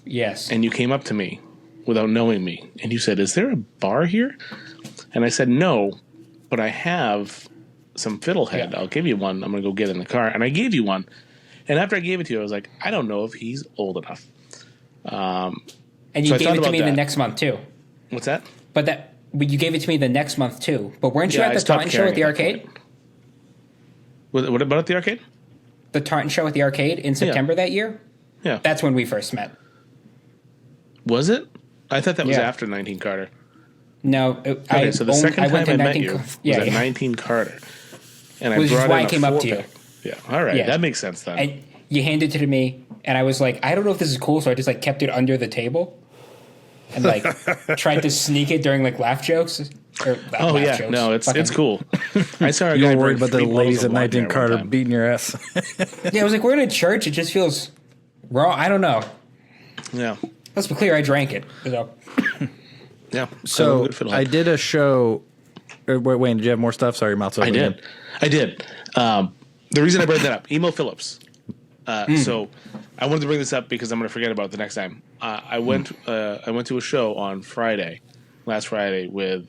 Yes. and you came up to me without knowing me, and you said, "Is there a bar here?" And I said, "No, but I have some Fiddlehead. Yeah. I'll give you one. I'm gonna go get in the car." And I gave you one, and after I gave it to you, I was like, "I don't know if he's old enough." And you So I gave thought it to about me the that. next month too. What's that? But you gave it to me the next month too. But weren't you Yeah, at I the stopped Taunton show at the caring at that arcade? point. What about at the arcade? The Taunton show at the arcade in September that year? Yeah. That's when we first met. Was it? I thought that was Yeah. after 19 Carter. No, Okay, so the second time I met you was yeah, at yeah. 19 Carter. And Which is brought why in I a came up to you. 4-pack. Yeah, all right. Yeah. That makes sense then. And you handed it to me, and I was like, I don't know if this is cool, so I just like kept it under the table and like tried to sneak it during like laugh jokes. Or, Oh laugh yeah, jokes. no, it's Fucking- cool. I saw a You guy don't worry bring about the 3 bottles ladies of at wine 19 there one Carter time. beating your ass. Yeah, I was like, we're in a church. It just feels wrong. I don't know. Yeah, Let's be clear. I drank it. So. yeah. So good fiddle. I did a show. Wayne, did you have more stuff? Sorry, your mouth's open. I did. The reason I brought that up, Emo Phillips. So I wanted to bring this up because I'm going to forget about it the next time. I went to a show on last Friday, with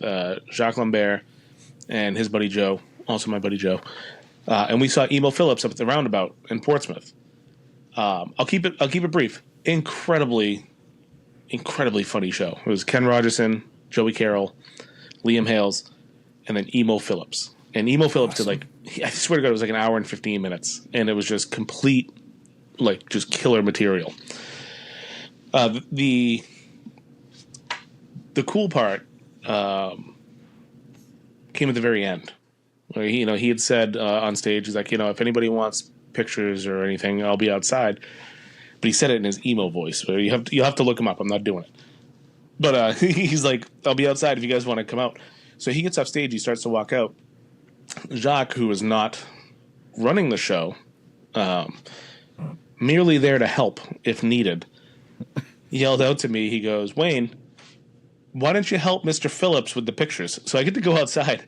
Jacques Lambert and his buddy Joe, also my buddy Joe, and we saw Emo Phillips up at the Roundabout in Portsmouth. I'll keep it brief. Incredibly funny show. It was Ken Rogerson, Joey Carroll, Liam Hales, and then Emo Phillips. And Emo Phillips did I swear to God, it was like an hour and 15 minutes, and it was just complete, just killer material. The cool part came at the very end. Where he had said on stage, he's like, if anybody wants pictures or anything, I'll be outside. But he said it in his emo voice. So you'll have to look him up. I'm not doing it. But he's like, I'll be outside if you guys want to come out. So he gets off stage. He starts to walk out. Jacques, who is not running the show, merely there to help if needed, yelled out to me. He goes, Wayne, why don't you help Mr. Phillips with the pictures? So I get to go outside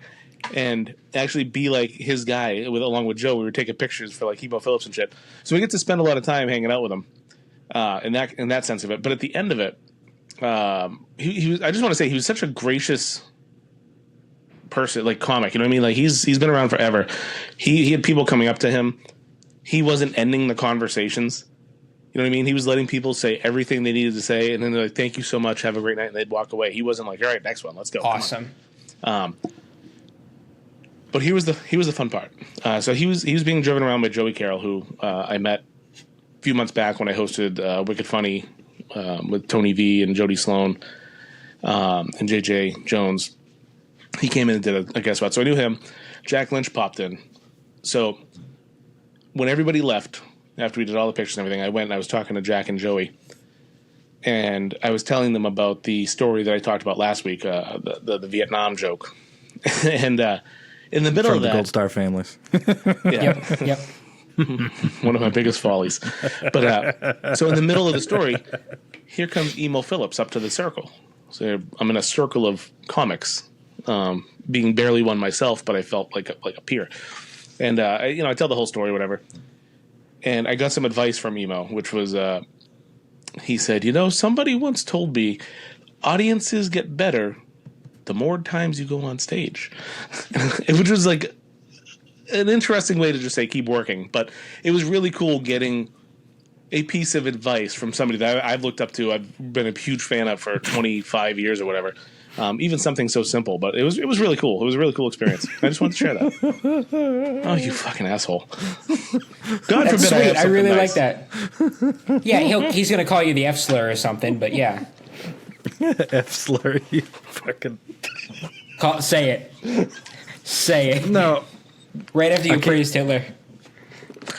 and actually be like his guy along with Joe. We were taking pictures for like Emo Phillips and shit. So we get to spend a lot of time hanging out with him in that sense of it. But at the end of it, he was. I just want to say he was such a gracious person, like comic. You know what I mean? Like he's been around forever. He had people coming up to him. He wasn't ending the conversations. You know what I mean? He was letting people say everything they needed to say, and then they're like, "Thank you so much. Have a great night," and they'd walk away. He wasn't like, "All right, next one, let's go." Awesome. But he was the fun part. So he was being driven around by Joey Carroll, who I met a few months back when I hosted Wicked Funny with Tony V and Jody Sloan and JJ Jones. He came in and did a guest spot, so I knew him. Jack Lynch popped in. So when everybody left after we did all the pictures and everything, I went and I was talking to Jack and Joey, and I was telling them about the story that I talked about last week, the Vietnam joke, and in the middle From of the that, Gold Star families. yeah, Yep. one of my biggest follies. But so in the middle of the story, here comes Emo Phillips up to the circle. So I'm in a circle of comics, being barely one myself, but I felt like a peer. And I tell the whole story, whatever. And I got some advice from Emo, which was he said, somebody once told me audiences get better the more times you go on stage, which was like an interesting way to just say keep working. But it was really cool getting a piece of advice from somebody that I've looked up to. I've been a huge fan of for 25 years or whatever. Even something so simple, but it was really cool. It was a really cool experience. I just wanted to share that. Oh, you fucking asshole! God That's forbid sweet. I really nice. like that. Yeah, he's going to call you the F slur or something, but yeah. F slur, you fucking. Say it. No. Right after you praised Hitler.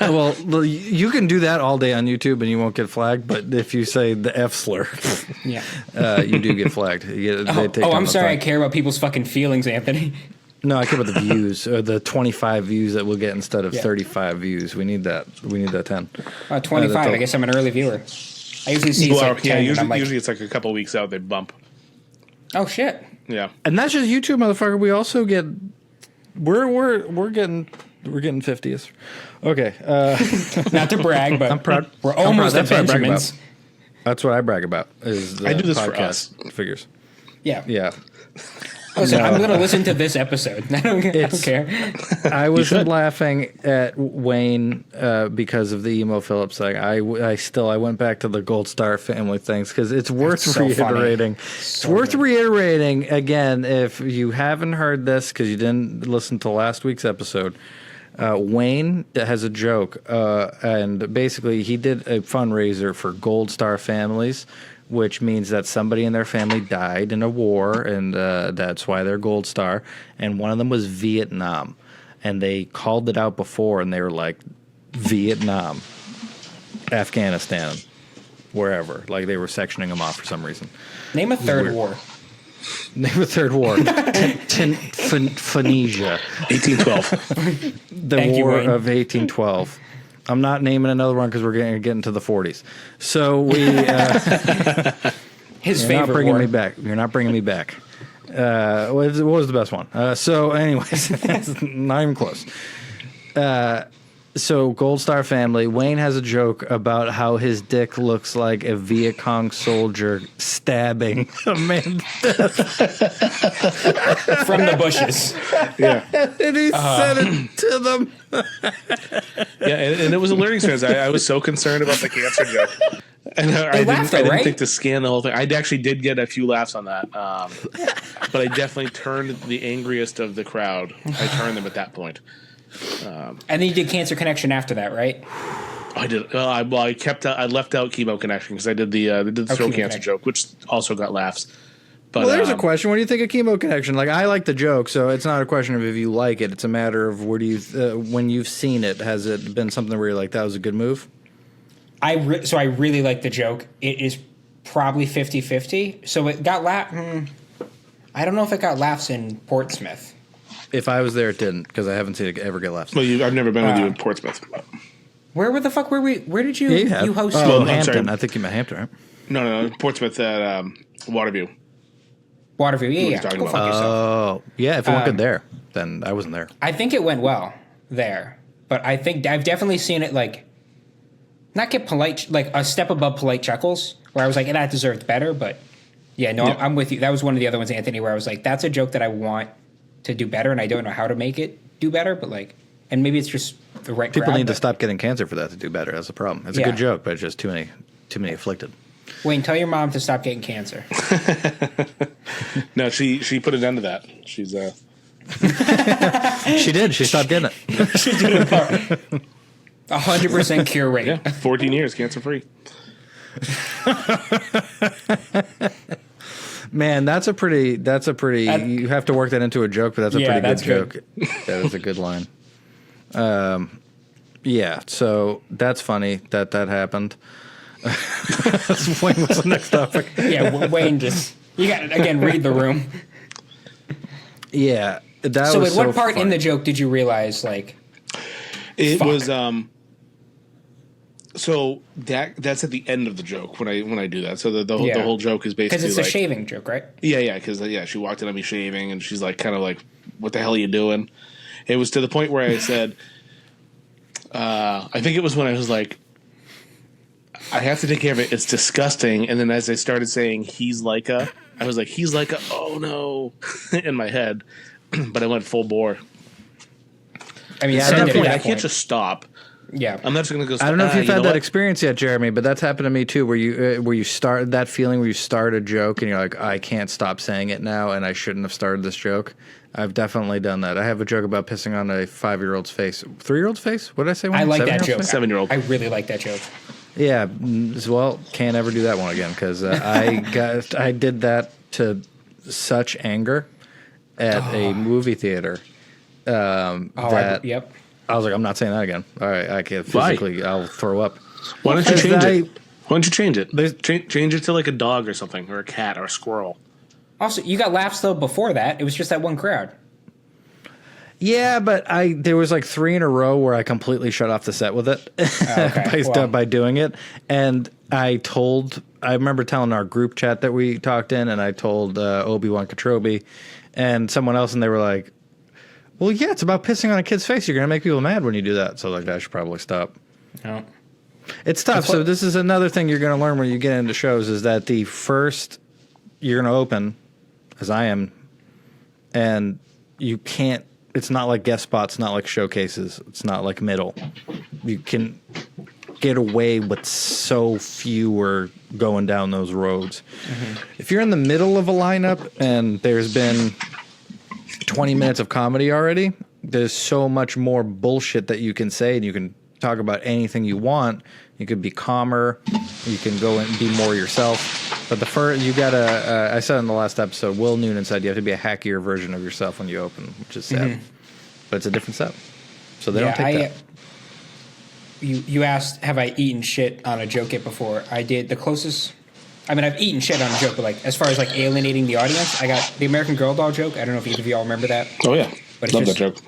Well, you can do that all day on YouTube and you won't get flagged. But if you say the F slur, Yeah. you do get flagged. I'm sorry. I care about people's fucking feelings, Anthony. No, I care about the views, or the 25 views that we'll get instead of 35 views. We need that. We need that 10. 25. I guess I'm an early viewer. I usually see it's like 10. And I'm like, usually it's like a couple weeks out they bump. oh shit. Yeah. And that's just YouTube, motherfucker. We also get we're getting 50s. Okay. Not to brag, but I'm proud. we're almost That's at what I brag Benjamins. about. That's what I brag about. Is the I do this for podcast us. figures. Yeah. Yeah. Listen, I'm going to listen to this episode. I don't care. I wasn't laughing at Wayne because of the emo Phillips thing. I went back to the Gold Star family things because it's worth reiterating. It's worth reiterating again if you haven't heard this because you didn't listen to last week's episode. Wayne has a joke, and basically he did a fundraiser for Gold Star families, which means that somebody in their family died in a war, and that's why they're Gold Star. And one of them was Vietnam. And they called it out before, and they were like, Vietnam, Afghanistan, wherever. Like they were sectioning them off for some reason. Name a third war. Name a third war. Phoenicia. 1812. The War of 1812. I'm not naming another one because we're getting to the 40s. So we. His you're favorite not bringing war. me back. You're not bringing me back. What was the best one? So, anyways, not even close. So, Gold Star family. Wayne has a joke about how his dick looks like a Viet Cong soldier stabbing a man to death. From the bushes. Yeah. And he said it to them. Yeah, and it was a learning experience. I was so concerned about the cancer joke. And I didn't think to scan the whole thing. I actually did get a few laughs on that. But I definitely turned the angriest of the crowd. I turned them at that point. And then you did Cancer Connection after that, right? I did. I left out Chemo Connection because I did the throat cancer joke, which also got laughs. But, well, there's a question. What do you think of Chemo Connection? Like, I like the joke, so it's not a question of if you like it. It's a matter of where do you when you've seen it, has it been something where you're like, that was a good move? So I really like the joke. It is probably 50-50. So it got I don't know if it got laughs in Portsmouth. If I was there, it didn't, because I haven't seen it ever get laughs. Well, I've never been with you in Portsmouth. Where the fuck were we? Where did you you host? Oh, I'm Hampton. sorry. I think you meant Hampton, right? No, Portsmouth at Waterview. Waterview. Yeah. talking Go about. fuck yourself. Oh, yeah. If it went good there, then I wasn't there. I think it went well there, but I think I've definitely seen it like not get polite, like a step above polite chuckles, where I was like, that deserved better. But yeah, no, I'm with you. That was one of the other ones, Anthony, where I was like, that's a joke that I want to do better, and I don't know how to make it do better, but like, and maybe it's just the right People crowd, need to stop getting cancer for that to do better. That's the problem. It's a good joke, but it's just too many afflicted. Wayne, tell your mom to stop getting cancer. No, she put an end to that. She's She did. She stopped getting it. She's doing 100% cure rate. 14 years cancer free. Man, that's a pretty. You have to work that into a joke, but that's a pretty good joke. That is a good line. Yeah, so that's funny that happened. Wayne, what's the next topic? Yeah, Wayne just you got to again read the room. Yeah, that so was at what so part funny. in the joke did you realize like It fuck. was so that's at the end of the joke when I do that. So the whole joke is basically because it's like, a shaving joke, right? Yeah, because she walked in on me shaving, and she's like, kind of like, "What the hell are you doing?" It was to the point where I said, I think it was when I was like, "I have to take care of it. It's disgusting." And then as I started saying, "He's like a," I was like, "He's like a," oh no, in my head, but I went full bore. I mean, At send that it point, at I that can't point. just stop. Yeah, I'm not just going to go. I don't know if you've you had know that what? experience yet, Jeremy, but that's happened to me too. Where you start that feeling where you start a joke and you're like, I can't stop saying it now, and I shouldn't have started this joke. I've definitely done that. I have a joke about pissing on a 5-year-old's face, 3-year-old's face. What did I say? I like that joke. 7-year-old. I really like that joke. Yeah, well, can't ever do that one again because I did that to such anger at a movie theater that Yep. I was like, I'm not saying that again. All right, I can physically, I'll throw up. Why don't you Because change I- it? Why don't you change it? Change it to like a dog or something, or a cat, or a squirrel. Also, you got laughs though before that. It was just that one crowd. Yeah, but there was like 3 in a row where I completely shut off the set with it by doing it. And I remember telling our group chat that we talked in, and I told Obi-Wan Kenobi and someone else, and they were like, well, yeah, it's about pissing on a kid's face. You're going to make people mad when you do that. So like, I should probably stop. No. It's tough. So this is another thing you're going to learn when you get into shows is that the first you're going to open, as I am and you can't. It's not like guest spots, not like showcases. It's not like middle. You can get away with so fewer going down those roads. If you're in the middle of a lineup and there's been 20 minutes of comedy already, there's so much more bullshit that you can say, and you can talk about anything you want. You could be calmer. You can go and be more yourself. But the first, you gotta. I said in the last episode, Will Noonan said you have to be a hackier version of yourself when you open, which is sad. But it's a different set, so they don't take that. You asked, have I eaten shit on a joke yet before? I did. The closest. I mean, I've eaten shit on a joke, but like as far as like alienating the audience, I got the American Girl doll joke. I don't know if either of y'all remember that. Oh yeah, but love that joke.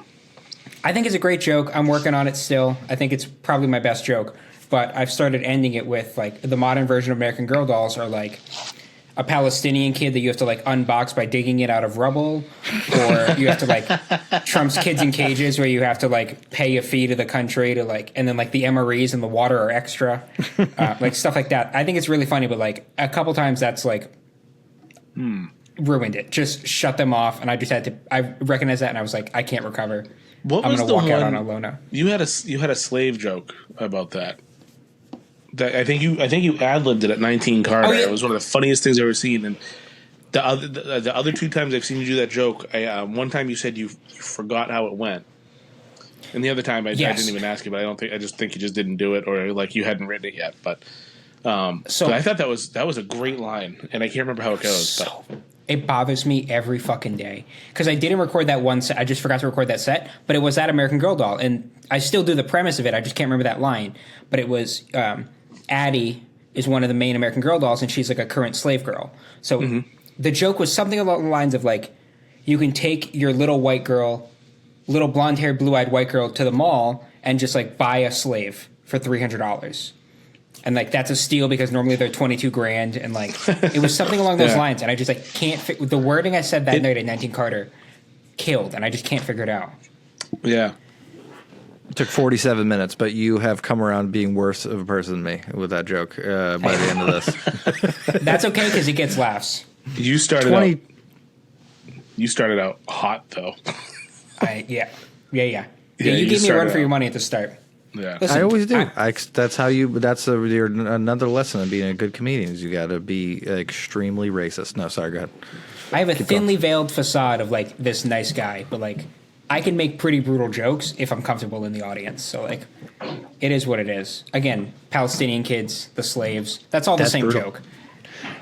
I think it's a great joke. I'm working on it still. I think it's probably my best joke. But I've started ending it with, like, the modern version of American Girl dolls are, like, a Palestinian kid that you have to, like, unbox by digging it out of rubble. Or you have to, like, Trump's Kids in Cages where you have to, like, pay a fee to the country to, like, and then, like, the MREs and the water are extra. Like, stuff like that. I think it's really funny, but, like, a couple times that's, like, ruined it. Just shut them off. And I just had to, I recognized that and I was like, I can't recover. What I'm was going the to walk out one on a low note. you had a slave joke about that? That I think you ad-libbed it at 19 Carter. Oh, yeah. It was one of the funniest things I've ever seen. And the other two times I've seen you do that joke, one time you said you forgot how it went, and the other time I didn't even ask you. But I just think you just didn't do it, or like you hadn't written it yet. But so I thought that was a great line, and I can't remember how it goes. It bothers me every fucking day because I didn't record that one set. I just forgot to record that set, but it was that American Girl doll, and I still do the premise of it. I just can't remember that line. But it was Addie is one of the main American Girl dolls, and she's like a current slave girl. So the joke was something along the lines of like, you can take your little white girl, little blonde-haired, blue-eyed white girl to the mall and just like buy a slave for $300. And like that's a steal because normally they're $22,000, and like it was something along those lines, and I just like can't. The wording I said that night at 19 Carter killed, and I just can't figure it out. Yeah, it took 47 minutes, but you have come around being worse of a person than me with that joke by the end of this. That's okay because it gets laughs. You started out hot though. Yeah. You gave me a run for your money at the start. Yeah, Listen, I always do. That's how you. That's another lesson of being a good comedian is you got to be extremely racist. No, sorry, go ahead. I have a thinly veiled facade of like this nice guy, but like I can make pretty brutal jokes if I'm comfortable in the audience. So like, it is what it is. Again, Palestinian kids, the slaves. That's all the same brutal. joke.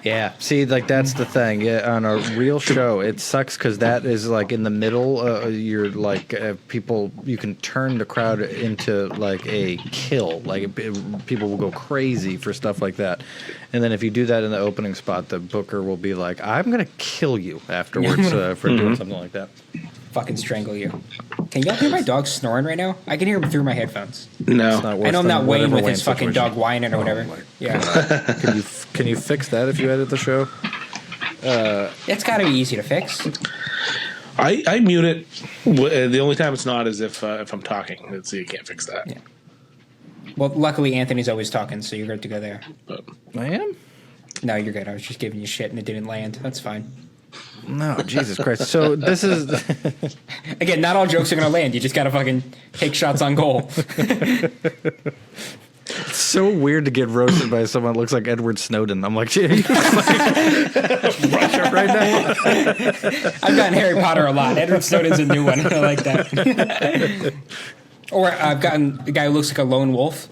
Yeah, see, like that's the thing. Yeah, on a real show, it sucks because that is like in the middle. You're like people. You can turn the crowd into like a kill. Like people will go crazy for stuff like that. And then if you do that in the opening spot, the booker will be like, "I'm gonna kill you afterwards for doing something like that." Fucking strangle you. Can y'all hear my dog snoring right now? I can hear him through my headphones. no. I know I'm not Wayne with his fucking dog whining or whatever. Yeah, Can you fix that if you edit the show? it's got to be easy to fix. I mute it. The only time it's not is if I'm talking. So you can't fix that. Yeah. Well, luckily Anthony's always talking, so you're good to go there. But I am. No, you're good. I was just giving you shit and it didn't land. That's fine. No, Jesus Christ. So this is Again, not all jokes are going to land. You just got to fucking take shots on goal. It's so weird to get roasted by someone that looks like Edward Snowden. I'm like, shit, Russia right now. I've gotten Harry Potter a lot. Edward Snowden's a new one. I like that. Or I've gotten a guy who looks like a lone wolf.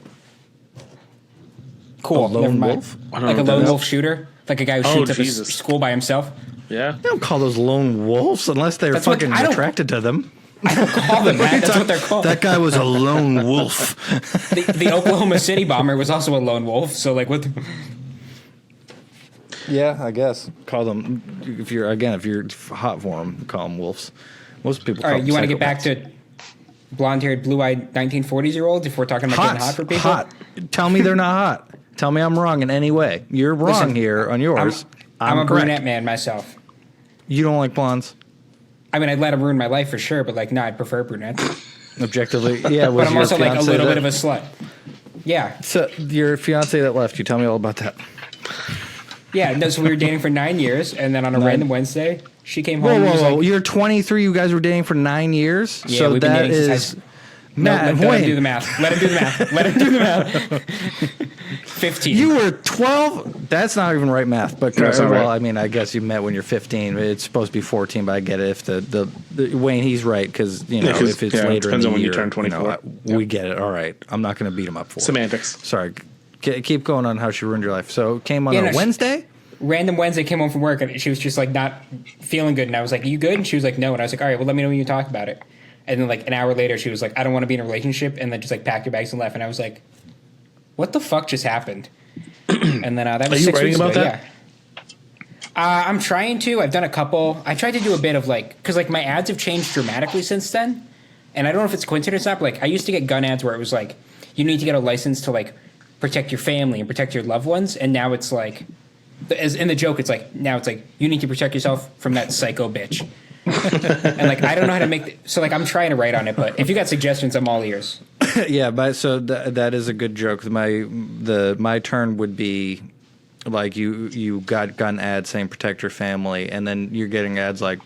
Cool. A lone Never mind. wolf? Like a lone wolf shooter. Like a guy who shoots up a school by himself. yeah, They don't call those lone wolves unless they're That's what- fucking I don't- attracted to them. I don't call them that. That's what they're called. That guy was a lone wolf. The Oklahoma City bomber was also a lone wolf. So like what? Yeah, I guess. Call them if you're hot for them. Call them wolves. Most people. All Call right, you want to get back psychopaths. to blonde-haired, blue-eyed 1940s-year-olds if we're talking about getting hot for people? Hot. Tell me they're not hot. Tell me I'm wrong in any way. You're wrong Listen, here on yours. I'm a correct. brunette man myself. You don't like blondes? I mean, I'd let him ruin my life for sure, but like, no, I'd prefer brunettes. Objectively, yeah. Was But I'm your also like a fiance little that- bit of a slut. Yeah, So your fiance that left you. Tell me all about that. yeah. No, so we were dating for 9 years, and then on a random Wednesday, She came Whoa, home. whoa, and was whoa! like, You're 23. You guys were dating for 9 years. Yeah, so we've been that dating since high is school. Matt. let him Wayne, do the math. Let him do the math. Let him do the math. 15. you were 12. That's not even right math. But That's not well, right. I mean, I guess you met when you're 15. It's supposed to be 14, but I get it. If the Wayne, he's right because Yeah, 'cause, if it's yeah, it later in depends the on when you year, turn 24. we get it. All right, I'm not going to beat him up for it. Semantics. Sorry. Keep going on how she ruined your life. So it came on Yeah, a no, she- Wednesday. Random Wednesday, came home from work and she was just like not feeling good. And I was like, "You good?" And she was like, "No." And I was like, "All right, well, let me know when you talk about it." And then like an hour later, she was like, "I don't want to be in a relationship," and then just like packed your bags and left. And I was like, "What the fuck just happened?" And then that was Are you 6 writing weeks about ago. that? Yeah. I'm trying to. I've done a couple. I tried to do a bit of like, because like my ads have changed dramatically since then, and I don't know if it's coincidence or not. But like I used to get gun ads where it was like, you need to get a license to like protect your family and protect your loved ones, and now it's like, as in the joke, it's like now it's like you need to protect yourself from that psycho bitch. And like I don't know how to make so like I'm trying to write on it, but if you got suggestions, I'm all ears. Yeah, but so that is a good joke. My turn would be like you got gun ads saying protect your family, and then you're getting ads like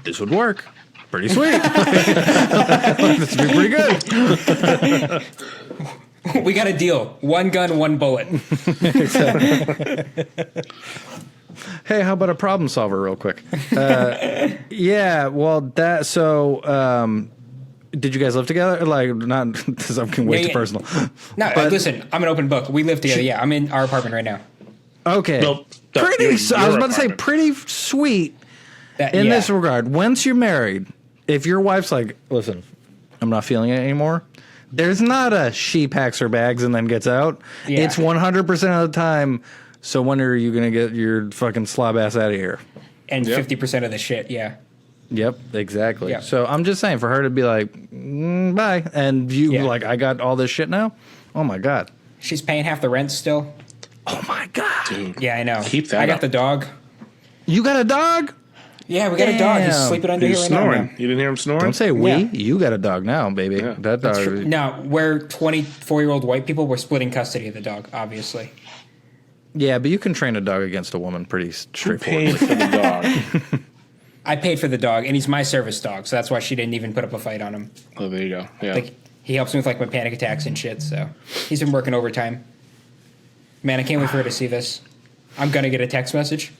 this would work. Pretty sweet. This would be pretty good. We got a deal. One gun, one bullet. Hey, how about a problem solver real quick? Yeah, well, that, so, did you guys live together? Like, not, this I'm getting way too Yeah. personal. No, But- listen, I'm an open book. We live together. Yeah, I'm in our apartment right now. Okay. No, Pretty, your I was about to say apartment. pretty sweet That, in yeah. this regard. Once you're married, if your wife's like, listen, I'm not feeling it anymore, there's not a she packs her bags and then gets out. Yeah. It's 100% of the time, so when are you going to get your fucking slob ass out of here? And Yep. 50% of the shit, yeah. Yep, exactly. Yeah. So I'm just saying, for her to be like, bye, and you Yeah. like, I got all this shit now? Oh my God. She's paying half the rent still. Oh my God. Dude, Yeah, I know. Keep that I got up. the dog. You got a dog? Yeah, we got a dog. He's Damn. sleeping under He's here right snoring. now. You didn't hear him snoring? Don't say we. Yeah. You got a dog now, baby. Yeah. That dog. No, we're 24-year-old white people. We're splitting custody of the dog, obviously. Yeah, but you can train a dog against a woman pretty Who straightforward. paid for the dog? I paid for the dog, and he's my service dog, so that's why she didn't even put up a fight on him. Oh, there you go. Yeah. Like, he helps me with like my panic attacks and shit, so he's been working overtime. Man, I can't wait for her to see this. I'm gonna get a text message.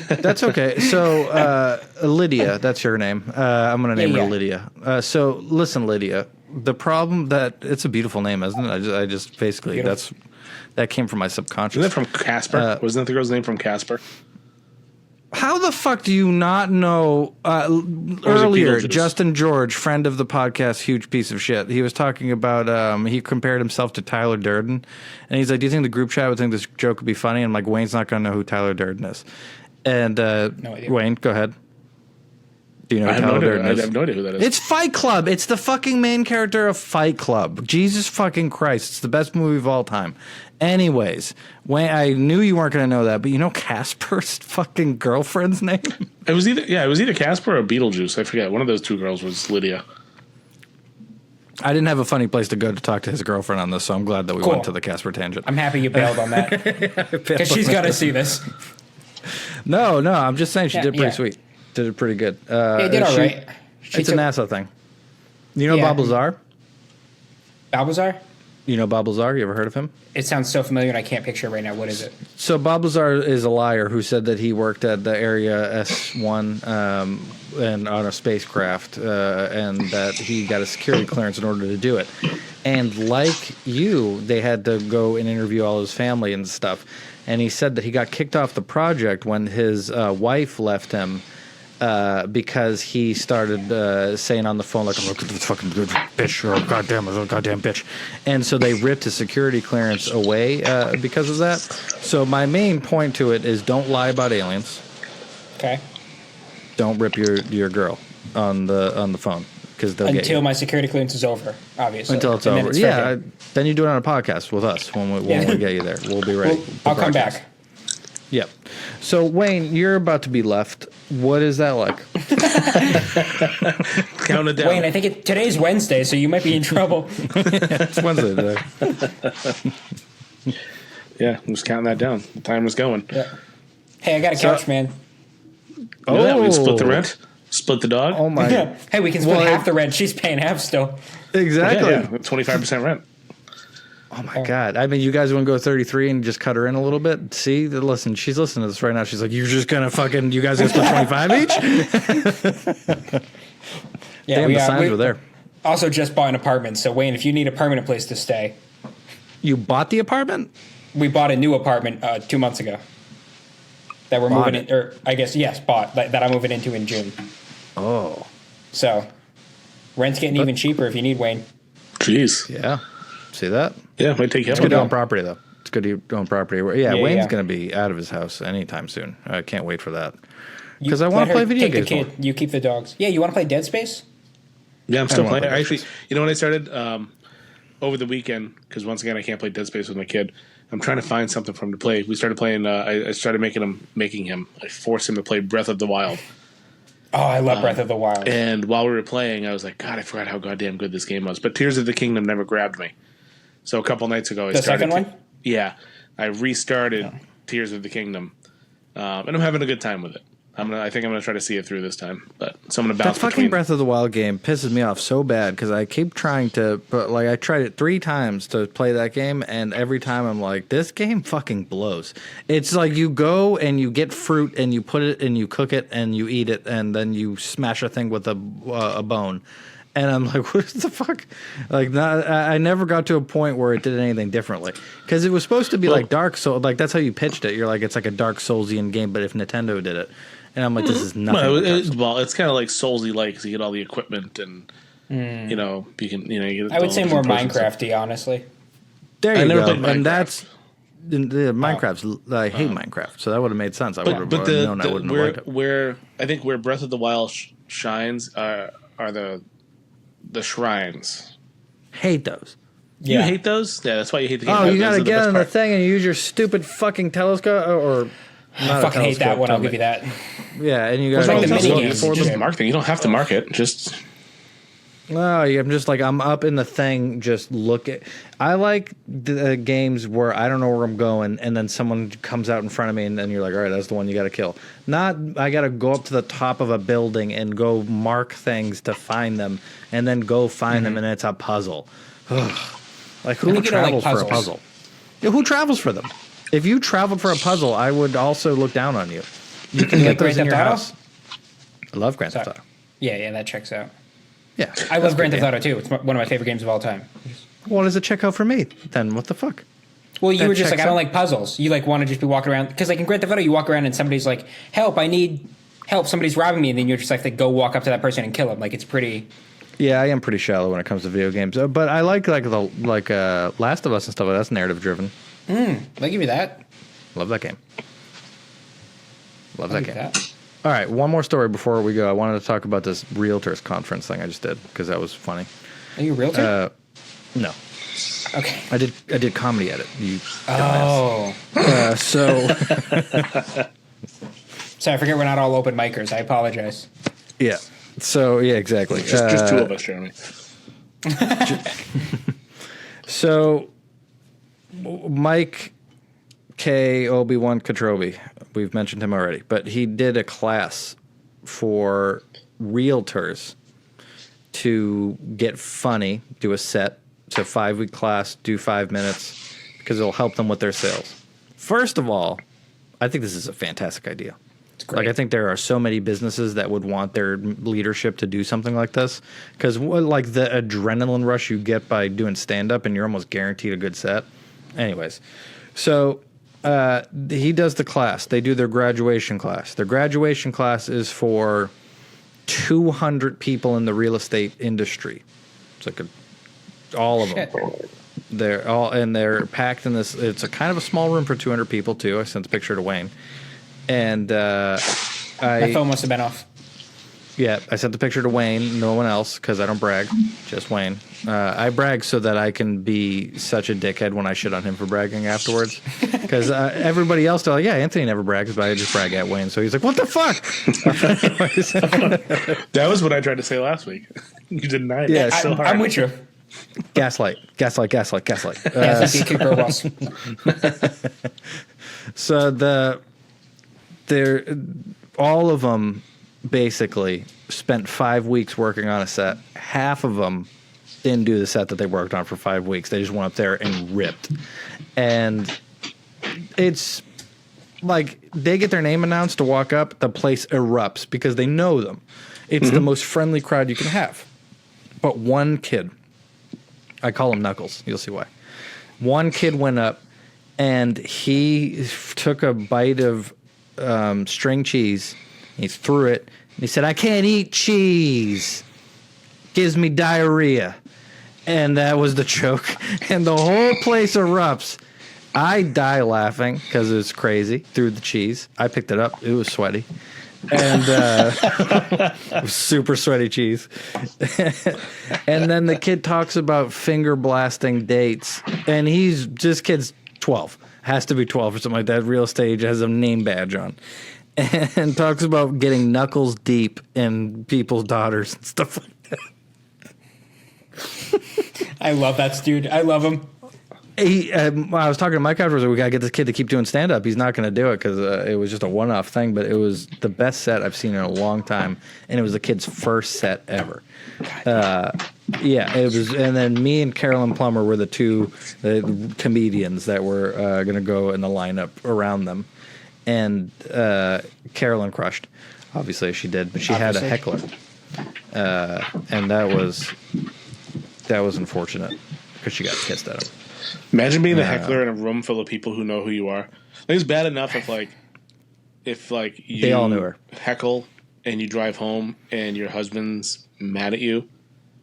That's okay. So, Lydia, that's your name. I'm going to name Yeah, her yeah. Lydia. So, listen, Lydia. The problem that it's a beautiful name, isn't it? I just basically Beautiful. that came from my subconscious. Isn't that from Casper? Wasn't that the girl's name from Casper? How the fuck do you not know? was it Earlier, Beetlejuice? Justin George, friend of the podcast, huge piece of shit. He was talking about he compared himself to Tyler Durden, and he's like, "Do you think the group chat would think this joke would be funny?" And I'm like, Wayne's not going to know who Tyler Durden is. And idea. Wayne, go ahead. Do you know I who have, no Tyler idea, Durden I is? have no idea who that is. It's Fight Club. It's the fucking main character of Fight Club. Jesus fucking Christ. It's the best movie of all time. Anyways, Wayne, I knew you weren't going to know that, but you know Casper's fucking girlfriend's name? It was either Casper or Beetlejuice. I forget. One of those two girls was Lydia. I didn't have a funny place to go to talk to his girlfriend on this, so I'm glad that we Cool. went to the Casper tangent. I'm happy you bailed on that because she's got to see this. No, I'm just saying she Yeah, did pretty yeah. sweet. Did it pretty good. Yeah, you did all right. She It's a took- NASA thing. You know Yeah. Bob Lazar? Balbazar? You know Bob Lazar? You ever heard of him? It sounds so familiar, and I can't picture it right now. What is it? So Bob Lazar is a liar who said that he worked at the Area S1 and on a spacecraft, and that he got a security clearance in order to do it. And like you, they had to go and interview all his family and stuff. And he said that he got kicked off the project when his wife left him. Because he started saying on the phone, like, I'm looking at this fucking bitch, or goddamn bitch. And so they ripped his security clearance away because of that. So my main point to it is don't lie about aliens. Okay. Don't rip your girl on the phone because they'll get Until you. my security clearance is over, obviously. Until it's And then over. fair Yeah, game. then you do it on a podcast with us when we get you there. We'll be ready. Well, to I'll come broadcast. back. Yep. So Wayne, you're about to be left. What is that like? Count it down. Wayne, I think today's Wednesday, so you might be in trouble. It's Wednesday today. Yeah, I'm just counting that down. The time is going. Yeah. Hey, I got a couch, man. Yeah, we split the rent, split the dog. Oh my! Hey, we can split half the rent. She's paying half still. Exactly. Yeah, 25% rent. Oh my God! I mean, you guys want to go 33 and just cut her in a little bit? See, listen, she's listening to this right now. She's like, "You're just gonna fucking, you guys gonna split 25 each?" Yeah, Damn, the signs were there. Also, just bought an apartment. So Wayne, if you need a permanent place to stay, You bought the apartment? we bought a new apartment 2 months ago. That we're Bought moving in, or I guess yes, bought that I'm moving into in June. Oh, So rent's getting even cheaper if you need, Wayne. Jeez. yeah. See that? Yeah, might take you It's up good on to own that. property, though. It's good to own property. Yeah, Yeah, Wayne's yeah. going to be out of his house anytime soon. I can't wait for that. You- Because I let want to her play video take the games more. kid, you keep the dogs. Yeah, you want to play Dead Space? Yeah, I'm still wanna playing. play Dead Actually, Space. you know when I started over the weekend, because once again I can't play Dead Space with my kid. I'm trying to find something for him to play. We started playing. I started making him. I forced him to play Breath of the Wild. Oh, I love Breath of the Wild. And while we were playing, I was like, God, I forgot how goddamn good this game was. But Tears of the Kingdom never grabbed me. So a couple nights ago, I The started. second one? Yeah, I restarted Tears of the Kingdom, and I'm having a good time with it. I think I'm gonna try to see it through this time. So I'm gonna That bounce fucking between. Breath of the Wild game pisses me off so bad because I keep trying to, but like I tried it 3 times to play that game, and every time I'm like, this game fucking blows. It's like you go and you get fruit and you put it and you cook it and you eat it and then you smash a thing with a bone, and I'm like, what the fuck? Like, I never got to a point where it did anything differently because it was supposed to be like Dark Souls. Like that's how you pitched it. You're like, it's like a Dark Soulsian game, but if Nintendo did it. And I'm like, this is nothing. Well, it's kind of like Soulsy like because you get all the equipment and you know you can you get. I would all say the more different potions. Minecrafty, honestly. There I you never go. played Minecraft. And that's Minecraft's. I hate Minecraft, so that would have made sense. I would have But known I wouldn't have liked it. where I think where Breath of the Wild shines are the shrines. Hate those. You Yeah. hate those? Yeah, that's why you hate the game. Oh, you Those gotta are the get best on the part. thing and you use your stupid fucking telescope or. I fucking hate that one. I'll give you that. Yeah, and you What's gotta wrong with get the the mini look games? for Just them. mark them. You don't have to mark it. Just No, I'm just like I'm up in the thing. Just look at. I like the games where I don't know where I'm going, and then someone comes out in front of me, and then you're like, all right, that's the one you got to kill. Not I got to go up to the top of a building and go mark things to find them, and then go find them, and it's a puzzle. Ugh. Like who think you don't like travels for a puzzles. puzzle? Yeah, who travels for them? If you traveled for a puzzle, I would also look down on you. You can get like those in Grand your Theft Auto? house. I love Grand Theft Sorry. Auto. Yeah, that checks out. Yeah, I that's love Grand good Theft game. Auto too. It's one of my favorite games of all time. What does it check out for me? Then what the fuck? Well, you That were just like, checks I don't out. like puzzles. You like want to just be walking around because like in Grand Theft Auto, you walk around and somebody's like, "Help! I need help! Somebody's robbing me!" And then you're just like, go walk up to that person and kill him. Like it's pretty. Yeah, I am pretty shallow when it comes to video games, but I like the Last of Us and stuff like that's narrative driven. I'll give you that. Love that game. Love I'll that give game. you that. All right, one more story before we go. I wanted to talk about this realtors conference thing I just did because that was funny. Are you a realtor? No, Okay. I did comedy at it. You Oh. so Sorry, I forget we're not all open micers. I apologize. yeah, so yeah, exactly. just two of us, Jeremy. So, Mike K. Obi-Wan Kenobi, we've mentioned him already, but he did a class for realtors to get funny, do a set. It's a 5-week class, do 5 minutes, because it'll help them with their sales. First of all, I think this is a fantastic idea. It's great. Like I think there are so many businesses that would want their leadership to do something like this because like the adrenaline rush you get by doing stand up and you're almost guaranteed a good set. Anyways, so he does the class. They do their graduation class. Their graduation class is for 200 people in the real estate industry. It's like all of them. They're packed in this. It's a kind of a small room for 200 people too. I sent the picture to Wayne. And My phone must have been off. yeah, I sent the picture to Wayne, no one else, because I don't brag, just Wayne. I brag so that I can be such a dickhead when I shit on him for bragging afterwards. Because everybody else, they're like, yeah, Anthony never brags, but I just brag at Wayne. So he's like, what the fuck? That was what I tried to say last week. You denied Yeah, it so hard. I'm with you. gaslight. Yeah, thank you, Kick Girl Boss. So all of them basically spent 5 weeks working on a set. Half of them didn't do the set that they worked on for 5 weeks. They just went up there and ripped. And it's like they get their name announced to walk up, the place erupts because they know them. It's the most friendly crowd you can have. But one kid, I call him Knuckles, you'll see why. One kid went up and he took a bite of string cheese, he threw it, and he said, "I can't eat cheese. Gives me diarrhea." And that was the joke. And the whole place erupts. I die laughing because it was crazy. Threw the cheese. I picked it up. It was sweaty. And it was super sweaty cheese. And then the kid talks about finger blasting dates. And kid's 12. Has to be 12 or something like that. Real estate has a name badge on. And talks about getting knuckles deep in people's daughters and stuff like that. I love that dude. I love him. I was talking to Mike afterwards. We got to get this kid to keep doing stand up. He's not going to do it because it was just a one off thing. But it was the best set I've seen in a long time, and it was the kid's first set ever. Yeah, it was. And then me and Carolyn Plummer were the two comedians that were going to go in the lineup around them, and Carolyn crushed. Obviously, she did, but she had a heckler, and that was unfortunate because she got pissed at him. Imagine being the heckler in a room full of people who know who you are. Like, it's bad enough if you they all knew her. Heckle and you drive home and your husband's mad at you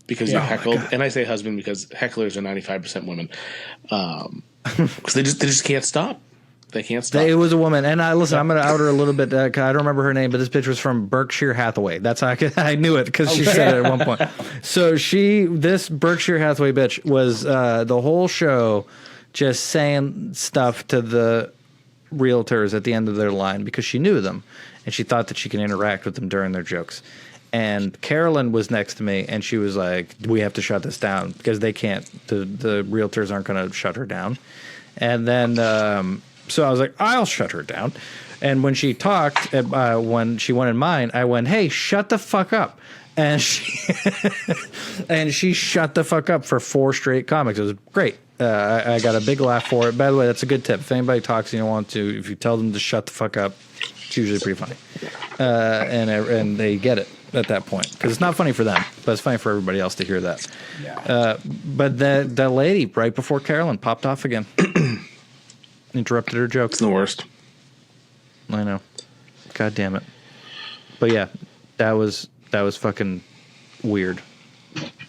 because you heckled. And I say husband because hecklers are 95% women. Because they just can't stop. They can't stop. It was a woman, and I'm going to out her a little bit. 'Cause I don't remember her name, but this bitch was from Berkshire Hathaway. That's how I knew it because she said it at one point. So this Berkshire Hathaway bitch was the whole show just saying stuff to the realtors at the end of their line because she knew them, and she thought that she could interact with them during their jokes. And Carolyn was next to me, and she was like, "We have to shut this down because they can't. The realtors aren't going to shut her down." And then. So I was like, I'll shut her down. And when she talked, when she went in mine, I went, "Hey, shut the fuck up." And she shut the fuck up for 4 straight comics. It was great. I got a big laugh for it. By the way, that's a good tip. If anybody talks and you want to, if you tell them to shut the fuck up, it's usually pretty funny. And they get it at that point. Because it's not funny for them, but it's funny for everybody else to hear that. Yeah. But the lady, right before Carolyn, popped off again. Interrupted her joke. It's the worst. I know. God damn it. But yeah, that was fucking weird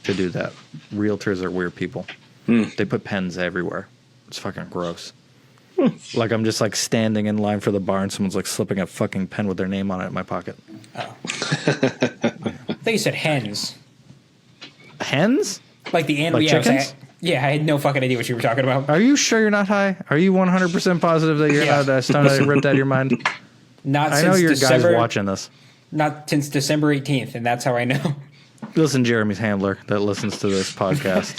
to do that. Realtors are weird people. They put pens everywhere. It's fucking gross. Like I'm just like standing in line for the bar and someone's like slipping a fucking pen with their name on it in my pocket. Oh. I thought you said hens. Hens? Like the animal. Like chickens? Yeah, I had no fucking idea what you were talking about. Are you sure you're not high? Are you 100% positive that you're not stoned ripped out of your mind? Not I since know your December, guys watching this. Not since December 18th, and that's how I know. Listen, Jeremy's handler that listens to this podcast.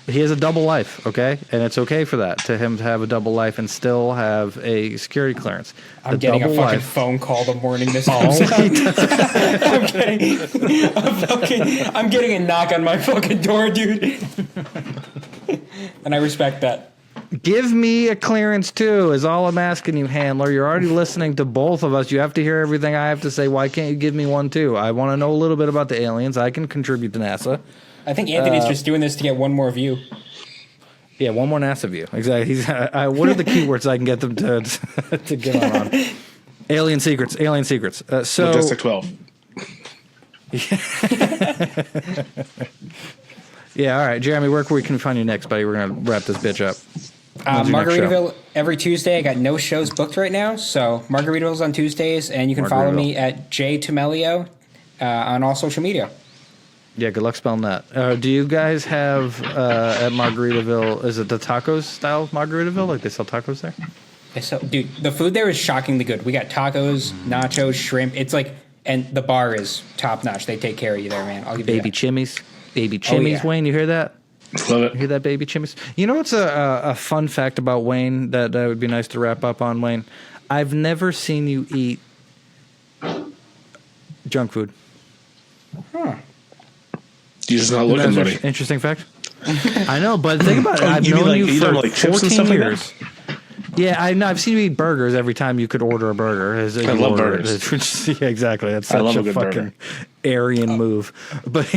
He has a double life, okay? And it's okay for that, to him to have a double life and still have a security clearance. I'm getting a fucking phone call the morning this comes out. I'm getting a knock on my fucking door, dude. And I respect that. Give me a clearance too, is all I'm asking you, handler. You're already listening to both of us. You have to hear everything I have to say. Why can't you give me one too? I want to know a little bit about the aliens. I can contribute to NASA. I think Anthony's just doing this to get one more view. Yeah, one more NASA view. Exactly. What are the keywords I can get them to get on? Alien secrets. Alien secrets. Majestic 12. Yeah, all right. Jeremy, where can we find you next, buddy? We're going to wrap this bitch up. Margaritaville every Tuesday. I got no shows booked right now, so Margaritaville's on Tuesdays, and you can follow me at Tammelleo on all social media. Yeah, good luck spelling that. Do you guys have at Margaritaville, is it the tacos style of Margaritaville? Like they sell tacos there? Dude, the food there is shockingly good. We got tacos, nachos, shrimp. It's like, and the bar is top notch. They take care of you there, man. I'll give you Baby chimneys. Baby chimneys, Wayne. You hear that? Love it. You hear that, baby chimneys? You know what's a fun fact about Wayne that would be nice to wrap up on, Wayne? I've never seen you eat Junk food. You're just not looking, That's buddy. interesting fact. I know, but think about it. I've you mean known like- you you for know, like chips and 14 stuff like years. Yeah, I know. I've seen you eat burgers every time you could order a burger. I love burgers. Yeah, exactly. That's I such love a a good fucking burger. Aryan move. But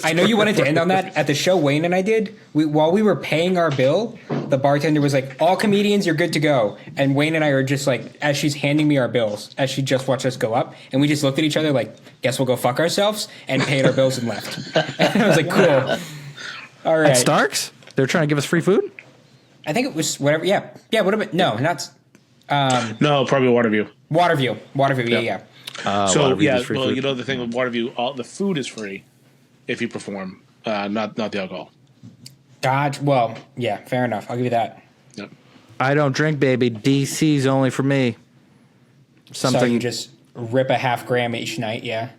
I know you wanted to end on that. At the show Wayne and I did, while we were paying our bill, the bartender was like, "All comedians, you're good to go." And Wayne and I are just like, as she's handing me our bills, as she just watched us go up, and we just looked at each other like, "Guess we'll go fuck ourselves," and paid our bills and left. And I was like, "Cool, all right." at Starks, they're trying to give us free food. I think it was whatever. Yeah. What about no, not No, probably Waterview. Waterview. Yep. Yeah. So Waterview's yeah, is free well, food. you know the thing with Waterview, all the food is free if you perform, not the alcohol. Dodge. Well, yeah. Fair enough. I'll give you that. Yep. I don't drink, baby. DC's only for me. So Something. you just rip a half gram each night. Yeah.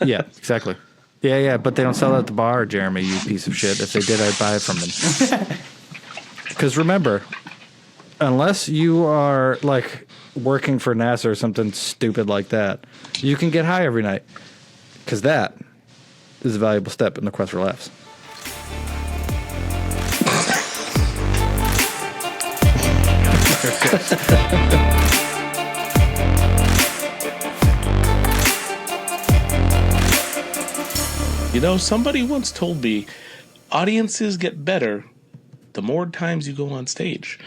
Yeah, exactly. Yeah, but they don't sell it at the bar, Jeremy, you piece of shit. If they did, I'd buy it from them. Because remember, unless you are like working for NASA or something stupid like that, you can get high every night. Because that is a valuable step in the quest for laughs. You know, somebody once told me audiences get better the more times you go on stage.